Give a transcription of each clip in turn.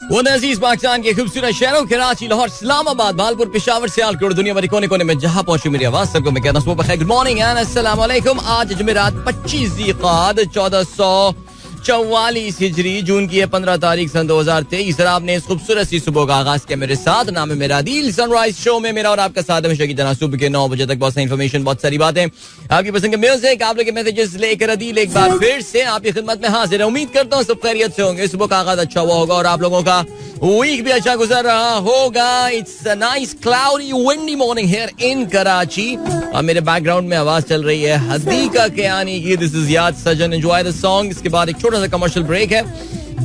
वो अजीज पाकिस्तान के खूबसूरत शहरों कराची, लाहौर, इस्लामाबाद, भालपुर, पेशावर, सियालकोट, दुनिया भर कोने कोने में जहां पहुंची मेरी आवाज सबको मैं कहता हूं गुड मॉर्निंग एंड अस्सलाम वालेकुम। आज जुमेरात 25 ज़िक़ाद 1444 हिजरी, जून की 15 तारीख सन 2023। आपने इस खूबसूरत सी सुबह का आगाज किया मेरे साथ। नाम है मेरा दिल। सनराइज शो में मेरा और आपका साथ हमेशा की तरह सुबह के 9 बजे तक बहुत सारी इन्फॉर्मेशन, बहुत सारी बातें, आपकी पसंद के म्यूजिक, आप लोग के मैसेजेस लेकर अदील एक बार फिर से आपकी खिदमत में हाजिर है। उम्मीद करता हूँ सब खैरियत से होंगे, सुबह का आगाज अच्छा हुआ होगा और आप लोगों का वीक भी अच्छा गुजर रहा होगा। It's a nice cloudy windy morning here in Karachi. और मेरे बैकग्राउंड में आवाज चल रही है हदीका कियानी की, दिस इज याद सजन, एंजॉय द सॉन्ग। इसके बाद एक छोटा सा कमर्शियल ब्रेक है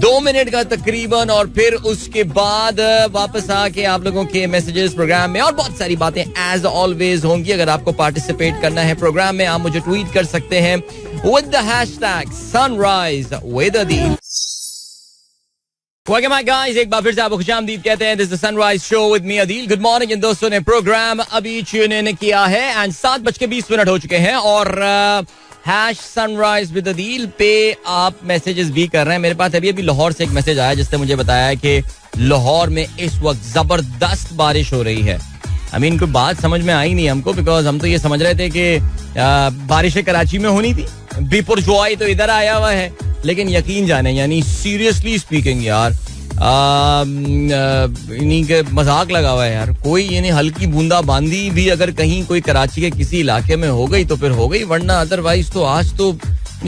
2 मिनट का तकरीबन, और फिर उसके बाद वापस आके आप लोगों के मैसेजेस प्रोग्राम में और बहुत सारी बातें एज ऑलवेज होंगी। अगर आपको पार्टिसिपेट करना है प्रोग्राम में, आप मुझे ट्वीट कर सकते हैं with the hashtag sunrise with Adeel. Welcome back guys, एक बार फिर से आपको खुशामदीद कहते हैं। This is Sunrise show with me Adeel. Good morning इन दोस्तों ने प्रोग्राम अभी ट्यून इन किया है एंड 7:20 हो चुके हैं और हैश सनराइज विद अदील पे आप मैसेजेस भी कर रहे हैं। मेरे पास अभी लाहौर से एक मैसेज आया जिसने मुझे बताया कि लाहौर में इस वक्त जबरदस्त बारिश हो रही है। आई मीन कोई बात समझ में आई नहीं हमको, बिकॉज हम तो ये समझ रहे थे कि बारिश कराची में होनी थी, बीपुर जोआई तो इधर आया हुआ है, लेकिन यकीन जाने यानी सीरियसली स्पीकिंग यार इन्हीं के मजाक लगा हुआ है यार। कोई यानी हल्की बूंदाबांदी भी अगर कहीं कोई कराची के किसी इलाके में हो गई तो फिर हो गई, वरना अदरवाइज तो आज तो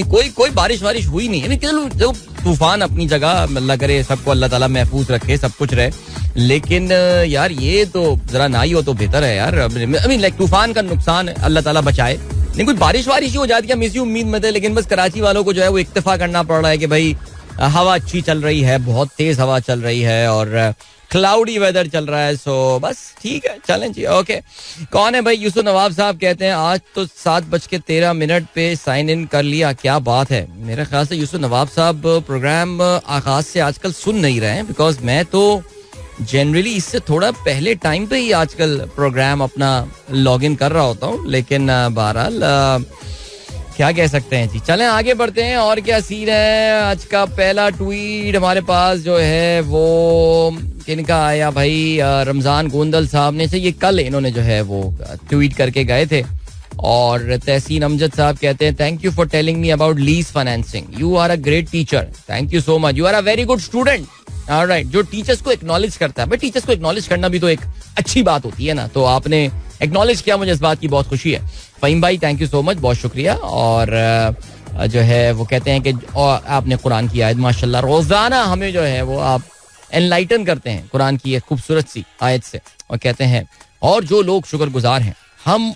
कोई बारिश हुई नहीं। जो तूफान अपनी जगह, अल्लाह करे सबको अल्लाह ताला महफूज रखे, सब कुछ रहे, लेकिन यार ये तो जरा ना ही हो तो बेहतर है यार। आई मीन लाइक तूफान का नुकसान अल्लाह ताला बचाए, नहीं कोई बारिश ही हो जाती है, हम इसी उम्मीद में थे। लेकिन बस कराची वालों को जो है वो इक्तफा करना पड़ रहा है कि भाई हवा अच्छी चल रही है, बहुत तेज हवा चल रही है और क्लाउडी वेदर चल रहा है। सो बस ठीक है, चलें जी, ओके। कौन है भाई? यूसुफ नवाब साहब कहते हैं आज तो 7:13 पे साइन इन कर लिया, क्या बात है। मेरे ख्याल से यूसुफ नवाब साहब प्रोग्राम आगाज से आजकल सुन नहीं रहे हैं, बिकॉज मैं तो जनरली इससे थोड़ा पहले टाइम पे ही आजकल प्रोग्राम अपना लॉग इन कर रहा होता हूँ, लेकिन बहरहाल क्या कह सकते हैं जी। चलें आगे बढ़ते हैं। और क्या सीन है? आज का पहला ट्वीट हमारे पास जो है वो किनका आया भाई? रमजान गोंदल साहब ने से, ये कल इन्होंने जो है वो ट्वीट करके गए थे। और तहसीन अमजद साहब कहते हैं thank you for telling me about lease financing, you are a great teacher, thank you so much, you are a very good student. Alright, जो टीचर्स को एक्नॉलेज करता है, भाई टीचर्स को एक्नॉलेज करना भी तो एक अच्छी बात होती है ना, तो आपने एक्नॉलेज किया, मुझे इस बात की बहुत खुशी है। फहीम भाई थैंक यू सो मच, बहुत शुक्रिया। और जो है वो कहते हैं कि आपने कुरान की आयत माशाल्लाह रोजाना हमें जो है वो आप एनलाइटन करते हैं कुरान की एक खूबसूरत सी आयत से, और कहते हैं और जो लोग शुक्रगुजार हैं हम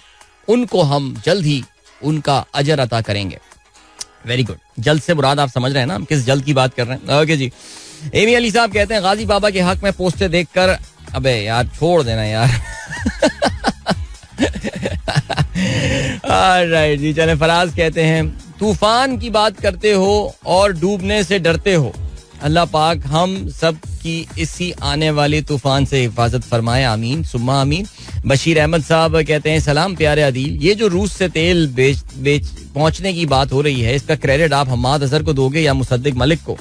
जल्द ही उनका अजर अता करेंगे। Very good. जल्द से मुराद आप समझ रहे हैं ना हम किस जल्द की बात कर रहे हैं। ओके जी। एमी अली साहब कहते हैं गाजी बाबा के हक में पोस्टर देखकर, अबे यार छोड़ देना यार। ऑलराइट जी, चले। फराज कहते हैं तूफान की बात करते हो और डूबने से डरते हो, अल्लाह पाक हम सब की इसी आने वाले तूफान से हिफाजत फरमाए, आमीन सुम्मा आमीन। बशीर अहमद साहब कहते हैं सलाम प्यारे अदील, ये जो रूस से तेल बेच पहुंचने की बात हो रही है, इसका क्रेडिट आप हम्माद अजहर को दोगे या मुसद्दिक मलिक को?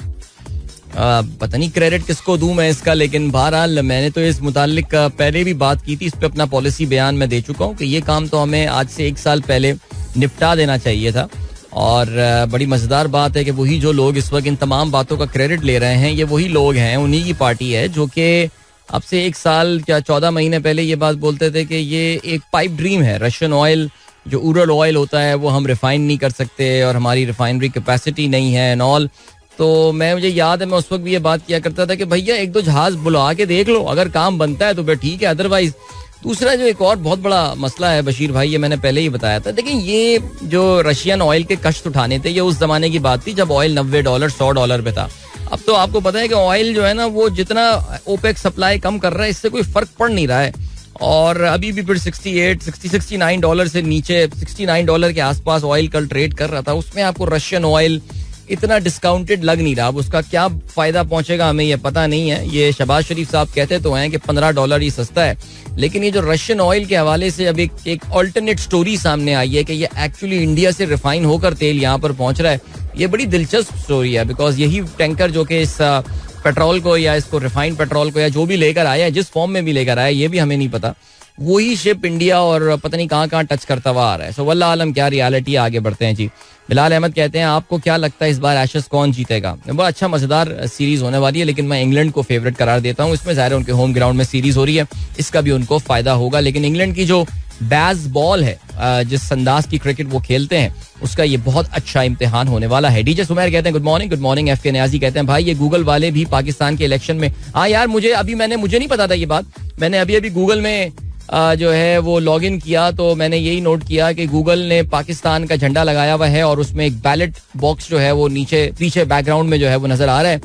पता नहीं क्रेडिट किसको दूं मैं इसका, लेकिन बहरहाल मैंने तो इस मुतालिक पहले भी बात की थी, इस पे अपना पॉलिसी बयान में दे चुका हूँ कि ये काम तो हमें आज से 1 साल पहले निपटा देना चाहिए था। और बड़ी मज़ेदार बात है कि वही जो लोग इस वक्त इन तमाम बातों का क्रेडिट ले रहे हैं, ये वही लोग हैं, उन्हीं की पार्टी है जो कि अब से 1 साल क्या 14 महीने पहले ये बात बोलते थे कि ये एक पाइप ड्रीम है, रशियन ऑयल जो उरल ऑयल होता है वो हम रिफाइन नहीं कर सकते और हमारी रिफाइनरी कैपेसिटी नहीं है एंड ऑल। तो मुझे याद है मैं उस वक्त भी ये बात किया करता था कि भैया 1-2 जहाज बुला के देख लो, अगर काम बनता है तो फिर ठीक है, अदरवाइज। दूसरा जो एक और बहुत बड़ा मसला है बशीर भाई, ये मैंने पहले ही बताया था, देखिए ये जो रशियन ऑयल के कश्त उठाने थे, ये उस जमाने की बात थी जब ऑयल $90 $100 पे था। अब तो आपको पता है कि ऑयल जो है ना वो जितना ओपेक सप्लाई कम कर रहा है, इससे कोई फर्क पड़ नहीं रहा है। और अभी भी फिर $69 से नीचे, $69 के आसपास ऑयल कल ट्रेड कर रहा था, उसमें आपको रशियन ऑयल इतना डिस्काउंटेड लग नहीं रहा। अब उसका क्या फायदा पहुंचेगा हमें ये पता नहीं है। ये शहबाज शरीफ साहब कहते तो हैं कि $15 ही सस्ता है, लेकिन ये जो रशियन ऑयल के हवाले से अब एक ऑल्टरनेट स्टोरी सामने आई है कि ये एक्चुअली इंडिया से रिफाइन होकर तेल यहाँ पर पहुंच रहा है। ये बड़ी दिलचस्प स्टोरी है, बिकॉज यही टैंकर जो कि इस पेट्रोल को या इसको रिफाइंड पेट्रोल को या जो भी लेकर आया, जिस फॉर्म में भी लेकर आया, ये भी हमें नहीं पता, वही शिप इंडिया और पता नहीं कहाँ कहाँ टच करता हुआ आ रहा है. सो वल्लाह आलम क्या रियलिटी. आगे बढ़ते हैं जी. बिलाल अहमद कहते हैं आपको क्या लगता है इस बार एशेस कौन जीतेगा? बहुत अच्छा मजेदार सीरीज होने वाली है, लेकिन मैं इंग्लैंड को फेवरेट करार देता हूँ. इसमें ज़ाहिर है उनके होम ग्राउंड में सीरीज हो रही है, इसका भी उनको फायदा होगा. लेकिन इंग्लैंड की जो बैज बॉल है, जिस अंदाज की क्रिकेट वो खेलते हैं, उसका ये बहुत अच्छा इम्तिहान होने वाला है. डीजे सुमेर कहते हैं गुड मॉर्निंग. एफ के नियाजी कहते हैं भाई ये गूगल वाले भी पाकिस्तान के इलेक्शन में. हाँ यार, मुझे नहीं पता था ये बात. मैंने अभी गूगल में जो है वो लॉग इन किया तो मैंने यही नोट किया कि गूगल ने पाकिस्तान का झंडा लगाया हुआ है और उसमें एक बैलेट बॉक्स जो है वो नीचे पीछे बैकग्राउंड में जो है वो नजर आ रहा है.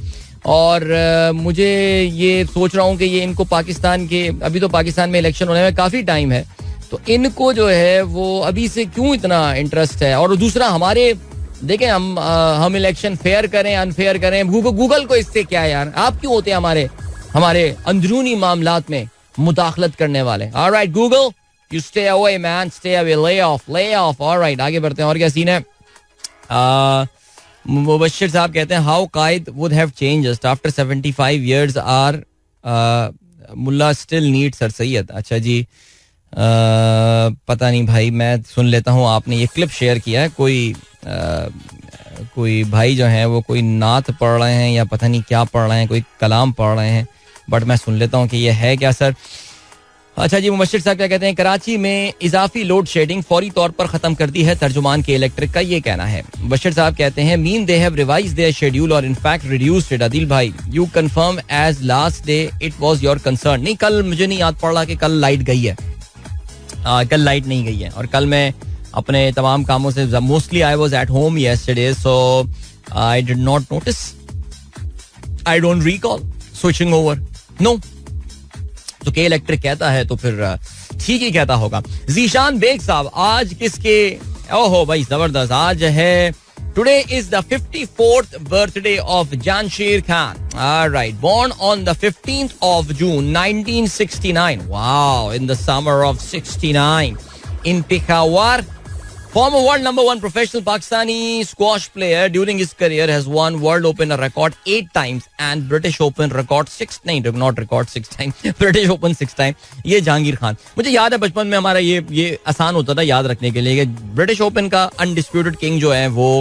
और मुझे ये सोच रहा हूँ कि ये इनको पाकिस्तान के, अभी तो पाकिस्तान में इलेक्शन होने में काफी टाइम है, तो इनको जो है वो अभी से क्यों इतना इंटरेस्ट है. और दूसरा, हमारे देखें, हम इलेक्शन फेयर करें अनफेयर करें, गूगल को इससे क्या है यार. आप क्यों होते हैं हमारे अंदरूनी मामलात में मुदाखलत करने वाले. Alright Google, you stay away man, stay away, lay off. Alright, आगे बढ़ते हैं. और क्या सीन है? मुबश्शिर साहब कहते हैं how Quaid would have changed after 75 years are mullah still need sir Syed. अच्छा जी, पता नहीं भाई, मैं सुन लेता हूँ. आपने ये क्लिप शेयर किया है, कोई भाई जो है वो कोई नात पढ़ रहे हैं या पता नहीं क्या पढ़ रहे हैं, कोई कलाम पढ़ रहे हैं, बट मैं सुन लेता हूँ कि ये है क्या सर. अच्छा जी, मुबश्शिर साहब क्या कहते हैं? कराची में इजाफी लोड शेडिंग फौरी तौर पर खत्म कर दी है तर्जुमान के इलेक्ट्रिक का, ये कहना है. मुबश्शिर साहब कहते हैं mean they have revised their schedule और इनफैक्ट रिड्यूस्ड इट. आदिल भाई, you confirm as last day it was your concern. नहीं, कल मुझे नहीं याद पड़ रहा कि कल लाइट गई है. कल लाइट नहीं गई है और कल मैं अपने तमाम कामों से, mostly I was at home yesterday, so I did not notice, I don't recall switching over. No, तो के इलेक्ट्रिक कहता है तो फिर ठीक ही कहता होगा. जीशान बेग साहब, आज किसके, ओहो भाई जबरदस्त, आज है, today is the 54th birthday of Jansher Khan. Alright, born on the 15th of June 1969. Wow, in the summer of 69 in Peshawar. Former world number 1 professional Pakistani squash player during his career has won World Open record 8 times and British Open record 6 times. British Open 6 times. ये जहांगीर खान. मुझे याद है बचपन में हमारा ये आसान होता था याद रखने के लिए कि ब्रिटिश ओपन का अनडिस्प्यूटेड किंग जो है वो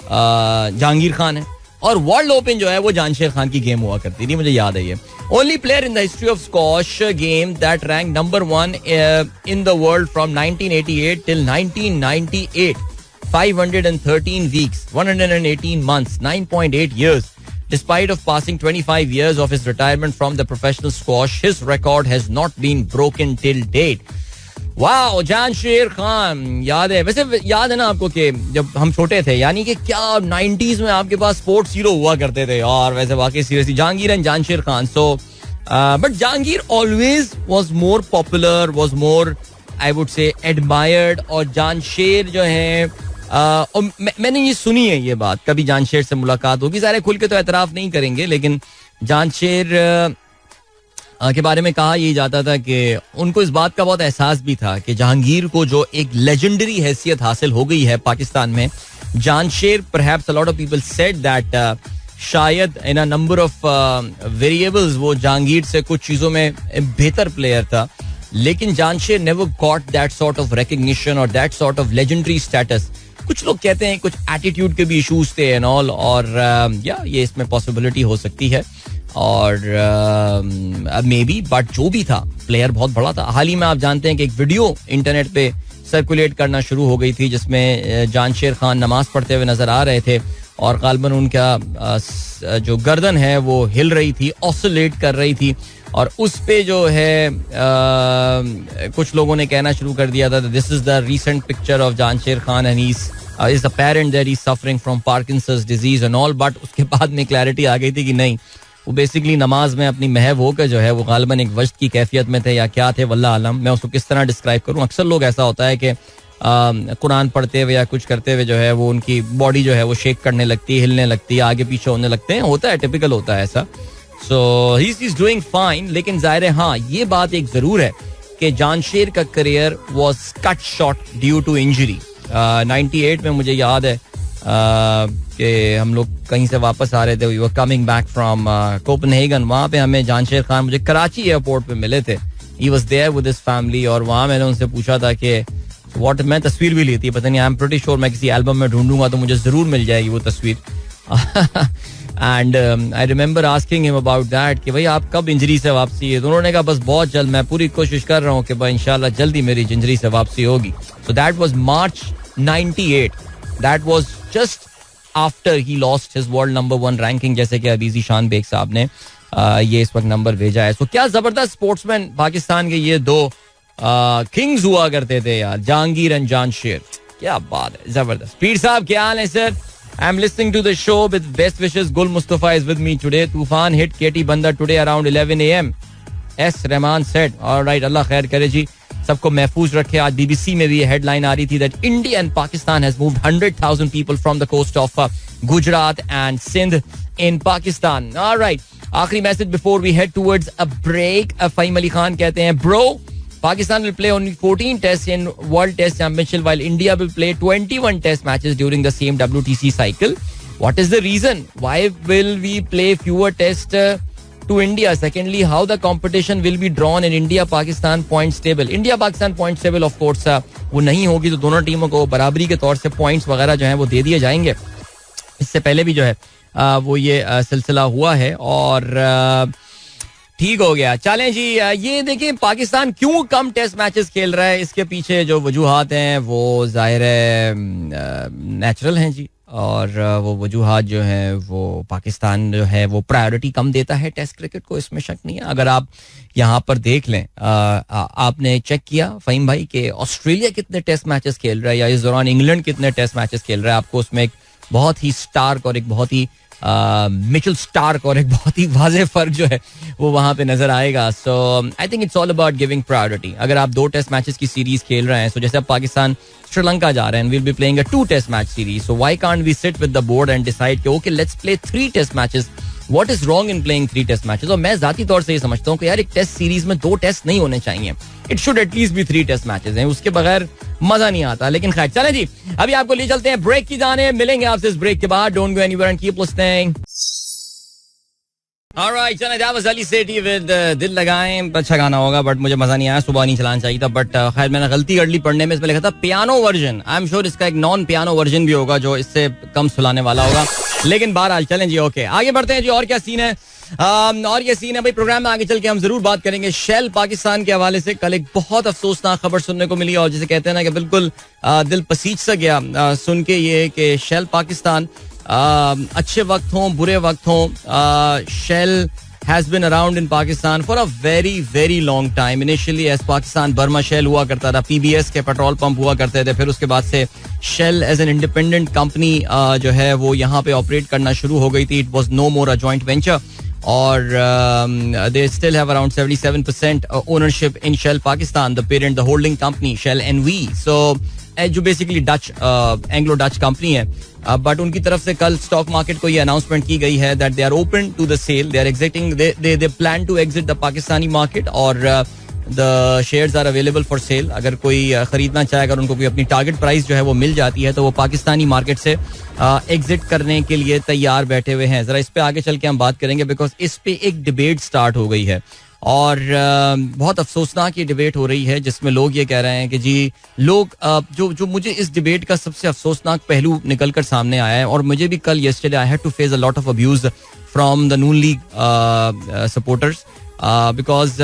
जहांगीर खान है और वर्ल्ड ओपन जो है वो जानशेर खान की गेम हुआ करती थी. मुझे याद है ये. Only player in the history of squash game that ranked number 1 in the world from 1988 till 1998. 513 weeks, 118 months, 9.8 years. Despite of passing 25 years of his retirement from the professional squash, his record has not been broken till date. Wow, Jansher Khan. याद है, वैसे याद है ना आपको कि जब हम छोटे थे, यानी कि क्या 90s में आपके पास स्पोर्ट्स हीरो हुआ करते थे और वैसे वाकई seriously Jahangir and Jansher Khan. So but Jahangir always was more popular, was more I would say admired. और जानशेर जो है मैंने ये सुनी है ये बात, कभी जानशेर से मुलाकात होगी, सारे खुल के तो एतराफ नहीं करेंगे, लेकिन जानशेर के बारे में कहा यही जाता था कि उनको इस बात का बहुत एहसास भी था कि जहांगीर को जो एक लेजेंडरी हैसियत हासिल हो गई है पाकिस्तान में, Jansher perhaps a lot of people said that शायद इन अ नंबर ऑफ वेरिएबल्स वो जहांगीर से कुछ चीज़ों में बेहतर प्लेयर था, लेकिन Jansher never got that sort of recognition और that sort of legendary status. कुछ लोग कहते हैं कुछ एटीट्यूड के भी इशूज थे एंड ऑल, और या ये इसमें पॉसिबिलिटी हो सकती है और मे बी, बट जो भी था प्लेयर बहुत बड़ा था. हाल ही में आप जानते हैं कि एक वीडियो इंटरनेट पे सर्कुलेट करना शुरू हो गई थी जिसमें जानशेर खान नमाज पढ़ते हुए नजर आ रहे थे और गालबन उनका जो गर्दन है वो हिल रही थी, ऑसिलेट कर रही थी, और उस पे जो है कुछ लोगों ने कहना शुरू कर दिया था this is the recent picture of Jansher Khan and he is apparent that he's suffering from Parkinson's disease and all. But उसके बाद में क्लैरिटी आ गई थी कि नहीं, वो बेसिकली नमाज में अपनी महव होकर जो है वो गालिबन एक वजद की कैफियत में थे या क्या थे, वल्लाह आलम. मैं उसको किस तरह डिस्क्राइब करूं. अक्सर लोग ऐसा होता है कि कुरान पढ़ते हुए या कुछ करते हुए जो है वो उनकी बॉडी जो है वो शेक करने लगती है, हिलने लगती है, आगे पीछे होने लगते हैं, होता है, टिपिकल होता है ऐसा. सो ही इज डूइंग फाइन. लेकिन जाहिर है हाँ, ये बात एक जरूर है कि जानशेर का career was cut short due to injury. 98 में मुझे याद है कि हम लोग कहीं से वापस आ रहे थे, we were coming back from Copenhagen. वहाँ पे हमें जानशेर खान मुझे कराची एयरपोर्ट पे मिले थे. He was there with his family और वहाँ मैंने उनसे पूछा था कि व्हाट, मैं तस्वीर भी ली थी, पता नहीं, आई एम प्रीटी श्योर मैं किसी एल्बम में ढूंढूंगा तो मुझे जरूर मिल जाएगी वो तस्वीर. And I remember asking him about that कि भाई आप कब इंजरी से वापसी है. तो उन्होंने कहा बस बहुत जल्द, मैं पूरी कोशिश कर रहा हूँ कि भाई इंशाल्लाह जल्दी मेरी इंजरी से वापसी होगी. So that was March 98. That was just after he lost his world number 1 ranking, जैसे कि अभी ज़ीशान बेग साहब ने ये इस वक्त नंबर भेजा है. सो क्या जबरदस्त स्पोर्ट्समैन पाकिस्तान के ये दो किंग्स हुआ करते थे यार, जहांगीर एंड जानशेर. क्या बात है, जबरदस्त. पीर साहब क्या हाल है sir? I am listening to the show with best wishes. Gul Mustafa is with me today. Tufan hit KT Bandar today around 11 a.m. S. Rahman said. All right, Allah khair करे जी, सबको महफूज रखे. आज BBC में भी ये headline आ रही थी that India and Pakistan has moved 100,000 people from the coast of Gujarat and Sindh in Pakistan. All right, आखिरी message before we head towards a break. Faheem Ali Khan कहते हैं bro, Pakistan will play only 14 tests in World Test Championship while India will play 21 test matches during the same WTC cycle. What is the reason? Why will we play fewer tests to India? Secondly, how the competition will be drawn in India-Pakistan points table? India-Pakistan points table of course वो नहीं होगी, तो दोनों टीमों को बराबरी के तौर से पॉइंट्स वगैरह जो है वो दे दिए जाएंगे. इससे पहले भी जो है वो ये सिलसिला हुआ है और ठीक हो गया. चलें जी, ये देखिए पाकिस्तान क्यों कम टेस्ट मैचेस खेल रहा है, इसके पीछे जो वजूहात हैं वो जाहिर है नेचुरल हैं जी. और वो वजूहात जो हैं वो पाकिस्तान जो है वो प्रायोरिटी कम देता है टेस्ट क्रिकेट को, इसमें शक नहीं है. अगर आप यहाँ पर देख लें, आपने चेक किया फ़हीम भाई कि ऑस्ट्रेलिया कितने टेस्ट मैचेस खेल रहा है या इस दौरान इंग्लैंड कितने टेस्ट मैचेस खेल रहा है, आपको उसमें एक बहुत ही स्टार्क और एक बहुत ही मिचेल स्टार्क और एक बहुत ही वाज़ेह फर्क जो है वो वहाँ पे नजर आएगा. So I think it's all about giving priority. अगर आप 2 टेस्ट मैचेस की सीरीज खेल रहे हैं, सो जैसे अब पाकिस्तान श्रीलंका जा रहे हैं, will be playing a 2 test match series, so why can't we sit with the board and decide कि okay let's play 3 test matches. What is wrong in playing 3 test matches? और मैं जाती तौर से ये समझता हूँ कि यार एक टेस्ट सीरीज में 2 टेस्ट नहीं होने चाहिए. It should at least be 3 test matches हैं, उसके बगैर मजा नहीं आता. लेकिन खैर चलें जी, अभी आपको ले चलते हैं ब्रेक की जाने. मिलेंगे आपसे इस ब्रेक के बाद. Don't go anywhere and keep listening. Alright, चलें, that was Ali Sethi with दिल लगाएं. अच्छा गाना होगा बट मुझे मजा नहीं आया, सुबह नहीं चलाना चाहिए था. बट खैर मैंने गलती कर ली पढ़ने में, इसमें लिखा था piano version. I am sure इसका एक नॉन पियानो वर्जन भी होगा जो इससे कम सुलाने वाला होगा. लेकिन बहरहाल चलें जी, ओके आगे बढ़ते हैं जी. और क्या सीन है? और ये सीन है भाई, प्रोग्राम में आगे चल के हम जरूर बात करेंगे शेल पाकिस्तान के हवाले से. कल एक बहुत अफसोसनाक खबर सुनने को मिली और जिसे कहते हैं ना कि बिल्कुल दिल पसीज सा गया सुन के ये कि शेल पाकिस्तान, अच्छे वक्त हों बुरे वक्त हों, shell has been around in Pakistan for a very very long time. Initially as Pakistan Burma Shell हुआ करता था, PBS के पेट्रोल पंप हुआ करते थे. फिर उसके बाद से Shell as an independent company जो है वो यहाँ पे ऑपरेट करना शुरू हो गई थी. It was no more a joint venture और they still have around 77% ownership in Shell Pakistan, the parent, the holding company Shell NV. So जो basically Dutch Anglo Dutch company है, बट उनकी तरफ से कल स्टॉक मार्केट को ये announcement की गई है that they are open to the sale. They are exiting, they plan to exit the Pakistani market और the shares are available for sale. अगर कोई खरीदना चाहे, अगर उनको कोई अपनी टारगेट प्राइस जो है वो मिल जाती है तो वो पाकिस्तानी मार्केट से एग्जिट करने के लिए तैयार बैठे हुए हैं. जरा इस पे आगे चल के हम बात करेंगे बिकॉज इस पे एक डिबेट स्टार्ट हो गई है और बहुत अफसोसनाक ये डिबेट हो रही है जिसमें लोग ये कह रहे हैं कि जी लोग जो मुझे इस डिबेट का सबसे अफसोसनाक पहलू निकल कर सामने आया है और मुझे भी कल yesterday I had to face a lot of abuse from the Noon League supporters because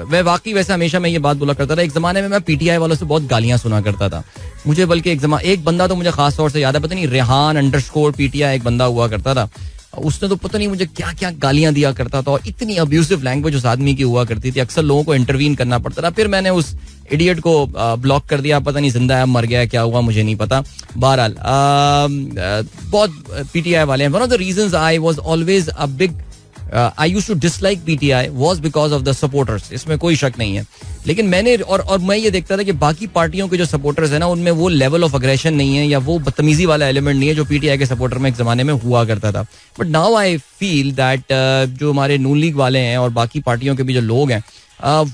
मैं वाकई वैसे हमेशा मैं ये बात बोला करता था. एक ज़माने में मैं PTI वालों से बहुत गालियाँ सुना करता था. मुझे बल्कि एक बंदा तो मुझे खास तौर से याद है, पता नहीं रेहान _ PTI एक बंदा हुआ करता था. उसने तो पता नहीं मुझे क्या क्या गालियां दिया करता था और इतनी अब्यूसिव लैंग्वेज उस आदमी की हुआ करती थी. अक्सर लोगों को इंटरवीन करना पड़ता था. फिर मैंने उस इडियट को ब्लॉक कर दिया. पता नहीं जिंदा है मर गया क्या हुआ मुझे नहीं पता. बहरहाल बहुत PTI वाले हैं. One of the reasons I was always a big I used to dislike PTI was because of the supporters. इसमें कोई शक नहीं है. लेकिन मैंने और मैं ये देखता था कि बाकी पार्टियों के जो सपोर्टर्स हैं ना उनमें वो लेवल ऑफ अग्रेशन नहीं है या वो बदतमीजी वाला एलिमेंट नहीं है जो PTI के सपोर्टर में एक जमाने में हुआ करता था. But now I feel that जो हमारे नून लीग वाले हैं और बाकी पार्टियों के भी जो लोग हैं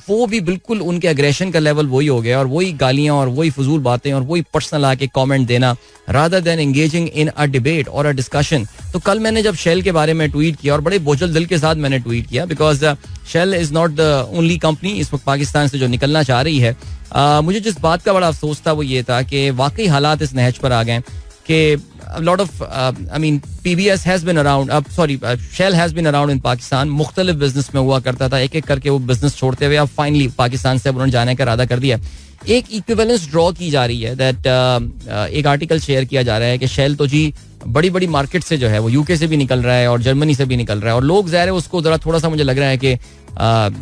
वो भी बिल्कुल उनके एग्रेशन का लेवल वही हो गया और वही गालियां और वही फजूल बातें और वही पर्सनल आके कमेंट देना rather than engaging in a debate और अ डिस्कशन. तो कल मैंने जब शेल के बारे में ट्वीट किया और बड़े बोझल दिल के साथ मैंने ट्वीट किया because shell is not the only company इस वक्त पाकिस्तान से जो निकलना चाह रही है. मुझे जिस बात का बड़ा अफसोस था वो ये था कि वाकई हालात इस नहज पर आ गए कि a lot of I mean PBS has been around Shell has been around in Pakistan. मुख्तलिफ बिजनेस में हुआ करता था, एक एक करके वो बिजनेस छोड़ते हुए अब फाइनली पाकिस्तान से उन्होंने जाने का इरादा कर दिया. एक इक्विवेलेंस ड्रॉ की जा रही है दैट एक आर्टिकल शेयर किया जा रहा है कि शेल तो जी बड़ी बड़ी मार्केट से जो है वो यूके से भी निकल रहा है और जर्मनी से भी निकल रहा है और लोग ज़ाहिर है उसको जरा थोड़ा सा मुझे लग रहा है कि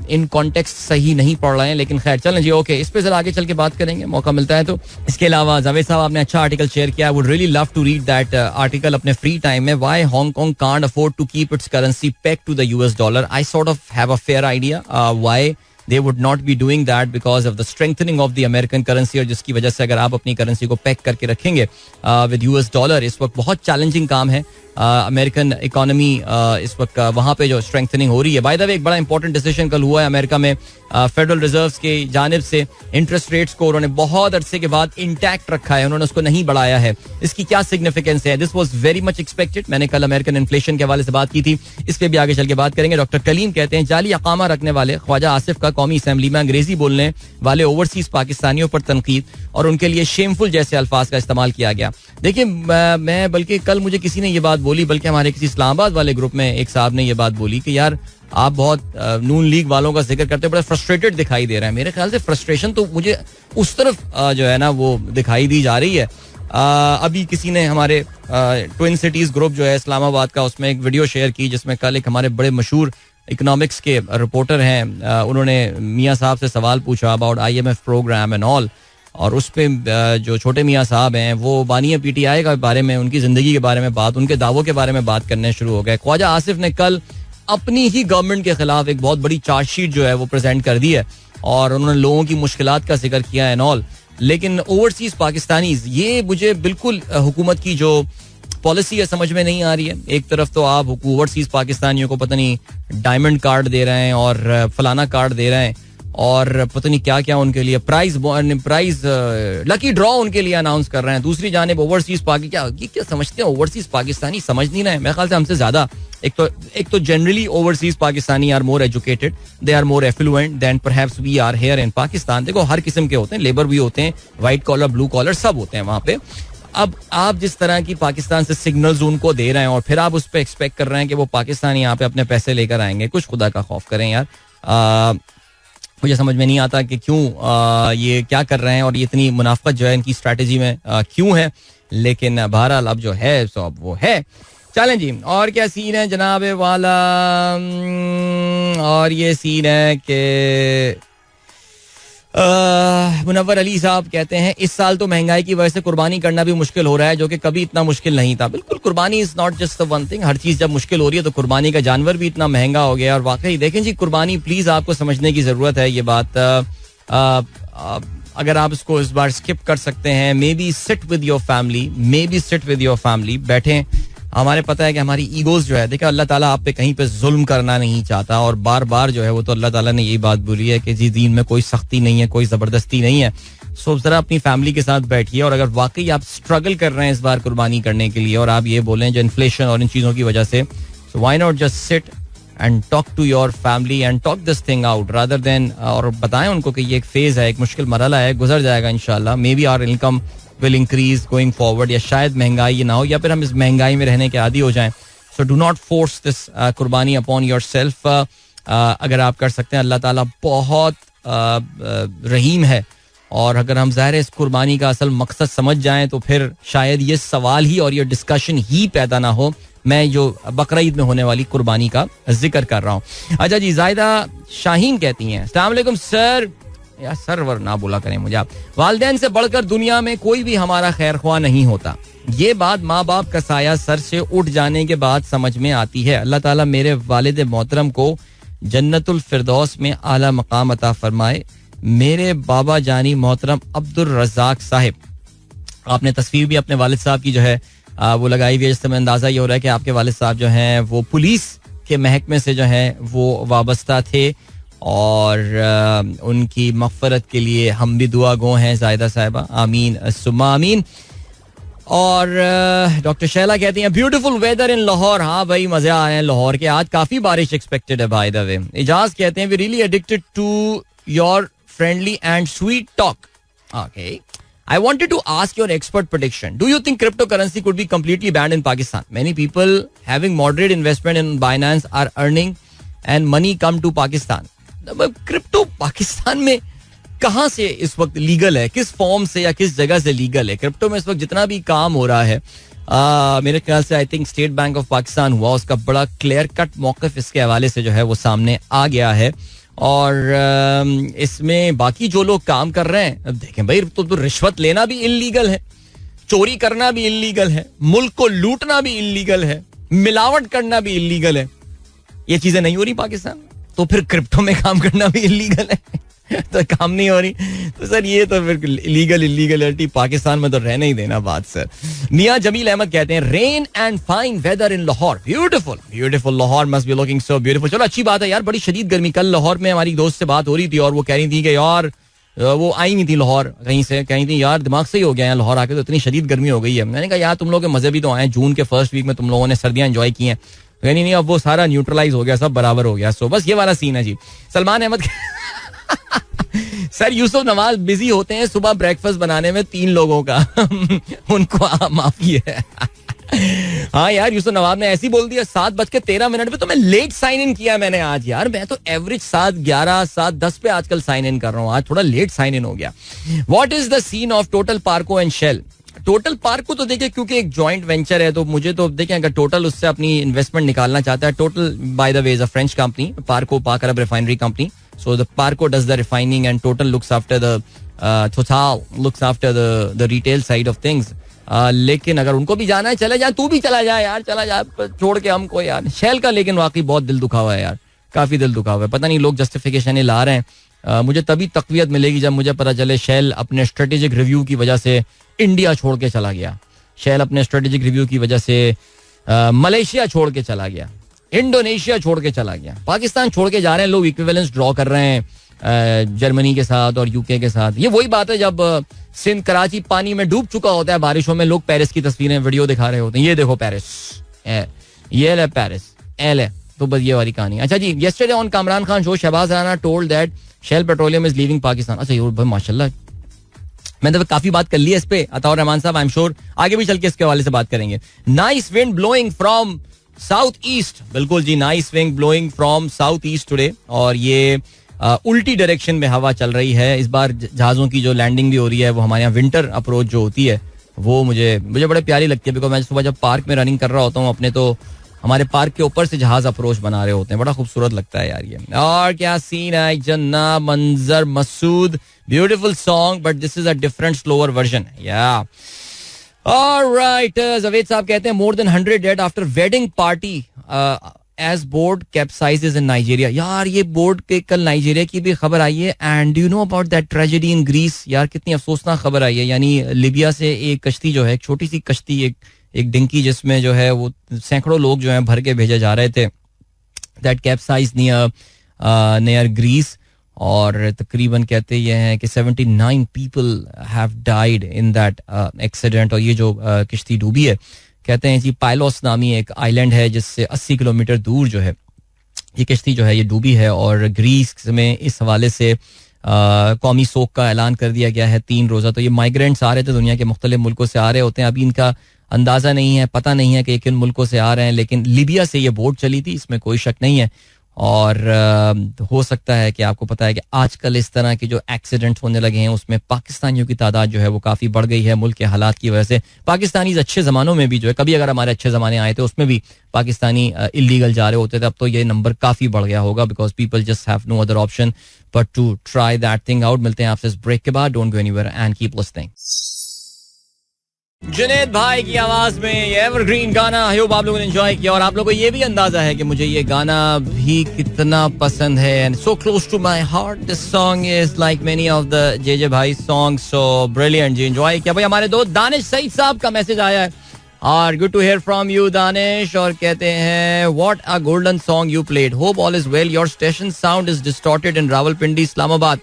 इन कॉन्टेक्स्ट सही नहीं पढ़ रहे हैं. लेकिन खैर चलें जी, ओके, इस पे जरा आगे चल के बात करेंगे, मौका मिलता है तो. इसके अलावा जावेद साहब आपने अच्छा आर्टिकल शेयर किया. I would really love to read that article अपने फ्री टाइम में. Why Hong Kong can't afford to keep its currency peg to the US dollar. I sort of have a fair idea why they would not be doing that because of the strengthening of the American currency और जिसकी वजह से अगर आप अपनी currency को pack करके रखेंगे with US डॉलर, इस वक्त बहुत चैलेंजिंग काम है. अमेरिकन इकोनॉमी इस वक्त वहाँ पे जो स्ट्रेंथनिंग हो रही है. बाय द वे एक बड़ा इंपॉर्टेंट डिसीजन कल हुआ है अमेरिका में. फेडरल रिजर्व्स के जानिब से इंटरेस्ट रेट्स को उन्होंने बहुत अरसे के बाद इंटैक्ट रखा है, उन्होंने उसको नहीं बढ़ाया है. इसकी क्या सिग्निफिकेंस है? This was very much expected. मैंने कल अमेरिकन इन्फ्लेशन के हवाले से बात की थी, इस पर भी आगे चल के बात करेंगे. डॉक्टर कलीम कहते हैं जाली अकामा रखने वाले ख्वाजा आसिफ का कौमी असम्बली में अंग्रेजी बोलने वाले ओवरसीज पाकिस्तानियों पर तनकीद और उनके लिए शेमफुल जैसे अल्फाज का इस्तेमाल किया गया. देखिए मैं बल्कि कल मुझे किसी ने ये बात बोली, बल्कि हमारे किसी इस्लामाबाद वाले ग्रुप में एक साहब ने ये बात बोली कि यार आप बहुत नून लीग वालों का जिक्र करते बड़े फ्रस्ट्रेटेड दिखाई दे रहे हैं. मेरे ख्याल से फ्रस्ट्रेशन तो मुझे उस तरफ जो है ना वो दिखाई दी जा रही है. अभी किसी ने हमारे ट्विन सिटीज ग्रुप जो है इस्लामाबाद का, उसमें एक वीडियो शेयर की जिसमें कल एक हमारे बड़े मशहूर इकोनॉमिक्स के रिपोर्टर हैं, उन्होंने मियाँ साहब से सवाल पूछा about IMF programme and all, और उस पर जो छोटे मियाँ साहब हैं वो बानी PTI के बारे में, उनकी ज़िंदगी के बारे में बात, उनके दावों के बारे में बात करने शुरू हो गए. ख्वाजा आसिफ ने कल अपनी ही गवर्नमेंट के खिलाफ एक बहुत बड़ी चार्जशीट जो है वो प्रेजेंट कर दी है और उन्होंने लोगों की मुश्किलात का जिक्र किया एंड ऑल. लेकिन ओवरसीज पाकिस्तानीज, ये मुझे बिल्कुल हुकूमत की जो पॉलिसी है समझ में नहीं आ रही है. एक तरफ तो आप ओवरसीज पाकिस्तानियों को पता नहीं डायमंड कार्ड दे रहे हैं और फलाना कार्ड दे रहे हैं और पता नहीं क्या क्या उनके लिए प्राइज लकी ड्रॉ उनके लिए अनाउंस कर रहे हैं. दूसरी जानिब ओवरसीज क्या समझते हैं ओवरसीज पाकिस्तानी? समझ नहीं रहे. मेरे ख्याल से हमसे ज्यादा एक तो generally overseas Pakistani are more educated, they are more affluent than perhaps we are here in Pakistan. देखो हर किस्म के होते हैं, लेबर भी होते हैं, व्हाइट कॉलर ब्लू कॉलर सब होते हैं वहाँ पे. अब आप जिस तरह की पाकिस्तान से सिग्नल्स उनको दे रहे हैं और फिर आप उस पर एक्सपेक्ट कर रहे हैं कि वो पाकिस्तानी यहाँ पे अपने पैसे लेकर आएंगे, कुछ खुदा का खौफ करें यार. मुझे समझ में नहीं आता कि क्यों ये क्या कर रहे हैं और ये इतनी मुनाफत जो है इनकी स्ट्रैटेजी में क्यों है. लेकिन बहरहाल अब जो है सो अब वो है. चलें जी, और क्या सीन है जनाब वाला? और ये सीन है कि मुनव्वर अली साहब कहते हैं इस साल तो महंगाई की वजह से कुर्बानी करना भी मुश्किल हो रहा है, जो कि कभी इतना मुश्किल नहीं था. बिल्कुल, कुर्बानी is not just the one thing. हर चीज जब मुश्किल हो रही है तो कुर्बानी का जानवर भी इतना महंगा हो गया. और वाकई देखें जी, कुर्बानी प्लीज आपको समझने की जरूरत है. ये बात अगर आप इसको इस बार स्किप कर सकते हैं, may be sit with your family, बैठें. हमारे पता है कि हमारी ईगोज जो है, देखिए अल्लाह ताला आप पे कहीं पे जुल्म करना नहीं चाहता और बार बार जो है वो तो अल्लाह ताला ने यही बात बोली है कि जी दीन में कोई सख्ती नहीं है, कोई जबरदस्ती नहीं है. सो जरा अपनी फैमिली के साथ बैठिए और अगर वाकई आप स्ट्रगल कर रहे हैं इस बार कुर्बानी करने के लिए और आप ये बोलें जो इन्फ्लेशन और इन चीज़ों की वजह से, so why not just sit and talk to your family and talk this thing out rather than, और बताएं उनको कि ये एक फेज है, एक मुश्किल मरहला है, गुजर जाएगा इंशाल्लाह. May be our income will increase going forward, या शायद महंगाई ये ना हो या फिर हम इस महंगाई में रहने के आदी हो जाएं. So do not force this कुर्बानी upon yourself. अगर आप कर सकते हैं, अल्लाह ताला बहुत रहीम है और अगर हम ज़ाहिर इस कुर्बानी का असल मकसद समझ जाएं तो फिर शायद ये सवाल ही और ये डिस्कशन ही पैदा ना हो. मैं जो बकरा ईद में होने वाली कुर्बानी का जिक्र कर रहा हूँ. अच्छा जी, जायदा शाहीन कहती हैं अस्सलाम वालेकुम सर, या सरवर ना बोला करें मुझे आप. वालिदैन से बढ़कर दुनिया में कोई भी हमारा खैर ख्वाह नहीं होता. ये बात माँ बाप का साया सर से उठ जाने के बाद समझ में आती है. अल्लाह ताला मेरे वालिद मोहतरम को जन्नतुल फिरदौस में आला मकाम अता फरमाए. मेरे बाबा जानी मोहतरम अब्दुल रज़ाक साहिब, आपने तस्वीर भी अपने वालिद साहब की जो है वो लगाई हुई है, जिससे अंदाजा ये हो रहा है कि आपके वालिद साहब जो हैं वो पुलिस के महकमे से जो है वो वाबस्ता थे और उनकी मग़फ़रत के लिए हम भी दुआ गो हैं ज़ाहिदा साहिबा, आमीन सुम्मा आमीन. और डॉक्टर शैला कहती हैं ब्यूटीफुल वेदर इन लाहौर. हाँ भाई मजे आ रहे हैं लाहौर के, आज काफी बारिश एक्सपेक्टेड है बाय द वे. इजाज कहते हैं we really addicted to your friendly and sweet talk. Okay, I wanted to ask your expert prediction. Do you think cryptocurrency could be completely banned in Pakistan? Many people having moderate investment in Binance are earning and money come to Pakistan. Crypto Pakistan में कहाँ से इस वक्त legal है, किस form से या किस जगह से लीगल है? क्रिप्टो में इस वक्त जितना भी काम हो रहा है, मेरे ख्याल से I think state bank of Pakistan हुआ, उसका बड़ा क्लियर कट मौक़िफ़ इसके हवाले से जो है वो सामने आ गया है. और इसमें बाकी जो लोग काम कर रहे हैं, अब देखें भाई, तो रिश्वत लेना भी इल्लीगल है, चोरी करना भी इल्लीगल है, मुल्क को लूटना भी इल्लीगल है, मिलावट करना भी इल्लीगल है. ये चीजें नहीं हो रही पाकिस्तान, तो फिर क्रिप्टो में काम करना भी इल्लीगल है. तो काम नहीं हो रही, तो सर ये तो फिर इलीगलिटी पाकिस्तान में तो रहने ही देना बात. सर मियां जमील अहमद कहते हैं rain and fine weather in Lahore. Beautiful Lahore must be looking so beautiful. चलो अच्छी बात है यार, बड़ी शदीद गर्मी. कल लाहौर में हमारी दोस्त से बात हो रही थी और वो कह रही थी कि यार वो आई नहीं थी लाहौर कहीं से, कहीं थी यार दिमाग से ही हो गया है लाहौर आके, तो इतनी शदीद गर्मी हो गई है. मैंने कहा यार तुम लोग के मजे भी तो आए, जून के फर्स्ट वीक में तुम लोगों ने सर्दियां एंजॉय की हैं. नहीं, अब वो सारा न्यूट्रलाइज हो गया, सब बराबर हो गया. सो बस ये वाला सीन है जी. सलमान अहमद सर यूसुफ नवाज बिजी होते हैं सुबह ब्रेकफास्ट बनाने में 3 लोगों का. उनको माफी है. हाँ यार, यूसुफ नवाज ने ऐसी बोल दिया 7:13 पे, तो मैं लेट साइन इन किया मैंने आज. यार मैं तो एवरेज 7:11 7:10 पे आजकल साइन इन कर रहा हूँ, आज थोड़ा लेट साइन इन हो गया. What is the scene of Total Parco and Shell? Total Parco तो देखिए क्योंकि एक जॉइंट वेंचर है, तो मुझे तो देखें अगर टोटल उससे अपनी इन्वेस्टमेंट निकालना चाहता है, Total by the way is a French company, Parco Pak Arab refinery company. So the Parco does the refining and Total looks after the Total looks after the retail side of things. लेकिन अगर उनको भी जाना है चले जाए, तू भी चला जाए यार, चला जाए छोड़ के हमको यार. शेल का लेकिन वाकई बहुत दिल दुखा हुआ है यार, काफी दिल दुखा हुआ है. पता नहीं लोग जस्टिफिकेशन ला रहे हैं. मुझे तभी तकवीत मिलेगी जब मुझे पता चले शेल अपने स्ट्रेटेजिक रिव्यू की वजह से इंडिया छोड़ के चला गया, शेल अपने स्ट्रेटेजिक रिव्यू की वजह से मलेशिया छोड़ के चला गया, इंडोनेशिया छोड़ के चला गया, पाकिस्तान छोड़ के जा रहे हैं लोग. इक्विवेलेंस ड्रॉ कर रहे हैं जर्मनी के साथ और यूके के साथ. ये वही बात है जब सिंध कराची पानी में डूब चुका होता है बारिशों में, लोग पेरिस की तस्वीरें वीडियो दिखा रहे होते हैं, ये देखो पेरिस, ये ले पेरिस, ले. तो बस ये वाली कहानी. अच्छा जी, yesterday on Kamran Khan show Shahbaz Rana told that Shell petroleum is leaving Pakistan. अच्छा ये भाई माशाल्लाह, मैंने तो काफी बात कर ली है इस पे. अताउर रहमान साहब, आई एम श्योर आगे भी चल के इसके हवाले से बात करेंगे. Nice wind blowing from south east. बिल्कुल जी, nice wind blowing from south east today. और ये उल्टी डायरेक्शन में हवा चल रही है. इस बार जहाज़ों की जो लैंडिंग भी हो रही है वो हमारे यहाँ विंटर अप्रोच जो होती है वो मुझे बड़े प्यारी लगती है. बिकॉज मैं सुबह जब पार्क में रनिंग कर रहा होता हूँ अपने, तो हमारे पार्क के ऊपर से जहाज अप्रोच बना रहे होते हैं, बड़ा खूबसूरत लगता है यार ये. और क्या सीन है, Janna Manzar Masood, beautiful song but this is a different slower version. Yeah alright, Javed साहब कहते हैं more than 100 dead after wedding party as boat capsizes in Nigeria. यार ये बोर्ड के कल नाइजीरिया की भी खबर आई है. And you know about that tragedy in Greece. यार कितनी अफसोसनाक खबर आई है. यानी लिबिया से एक कश्ती जो है, एक छोटी सी कश्ती, एक डिंकी जिसमें जो है वो सैकड़ों लोग जो है भर के भेजे जा रहे थे, दैट कैप्साइज नियर ग्रीस. और तकरीबन कहते ये हैं कि 79 people have died in that accident. और ये जो किश्ती डूबी है, कहते हैं जी पाइलोस नामी एक आइलैंड है जिससे 80 किलोमीटर दूर जो है ये किश्ती जो है ये डूबी है. और ग्रीस में इस हवाले से कौमी सोग का ऐलान कर दिया गया है 3 रोज़ा. तो ये माइग्रेंट्स आ रहे थे, दुनिया के मुख्तलिफ मुल्कों से आ रहे होते हैं. अभी इनका अंदाज़ा नहीं है, पता नहीं है कि किन मुल्कों से आ रहे हैं, लेकिन लीबिया से ये बोट चली थी, इसमें कोई शक नहीं है. और हो सकता है कि आपको पता है कि आजकल इस तरह के जो एक्सीडेंट होने लगे हैं उसमें पाकिस्तानियों की तादाद जो है वो काफ़ी बढ़ गई है मुल्क के हालात की वजह से. पाकिस्तानी अच्छे ज़मानों में भी जो है, कभी अगर हमारे अच्छे ज़माने आए थे उसमें भी पाकिस्तानी इलीगल जा रहे होते थे. अब तो ये नंबर काफ़ी बढ़ गया होगा because people just have no other option but to try that thing out. मिलते हैं आपसे इस ब्रेक के बाद. Don't go anywhere and keep listening. Junaid भाई की आवाज में ये एवरग्रीन गाना आई होप आप लोगों ने एंजॉय किया. और आप लोगों को ये भी अंदाजा है कि मुझे ये गाना भी कितना पसंद है. And so close to my heart. This song is like many of the JJ भाई सॉन्ग. सो ब्रिलियंट जी, एंजॉय किया. भाई हमारे दोस्त दानिश सईद साहब का मैसेज आया है. और good to hear from you Danish. और कहते हैं what a golden song you played, hope all is well, your station sound is distorted in Rawalpindi Islamabad.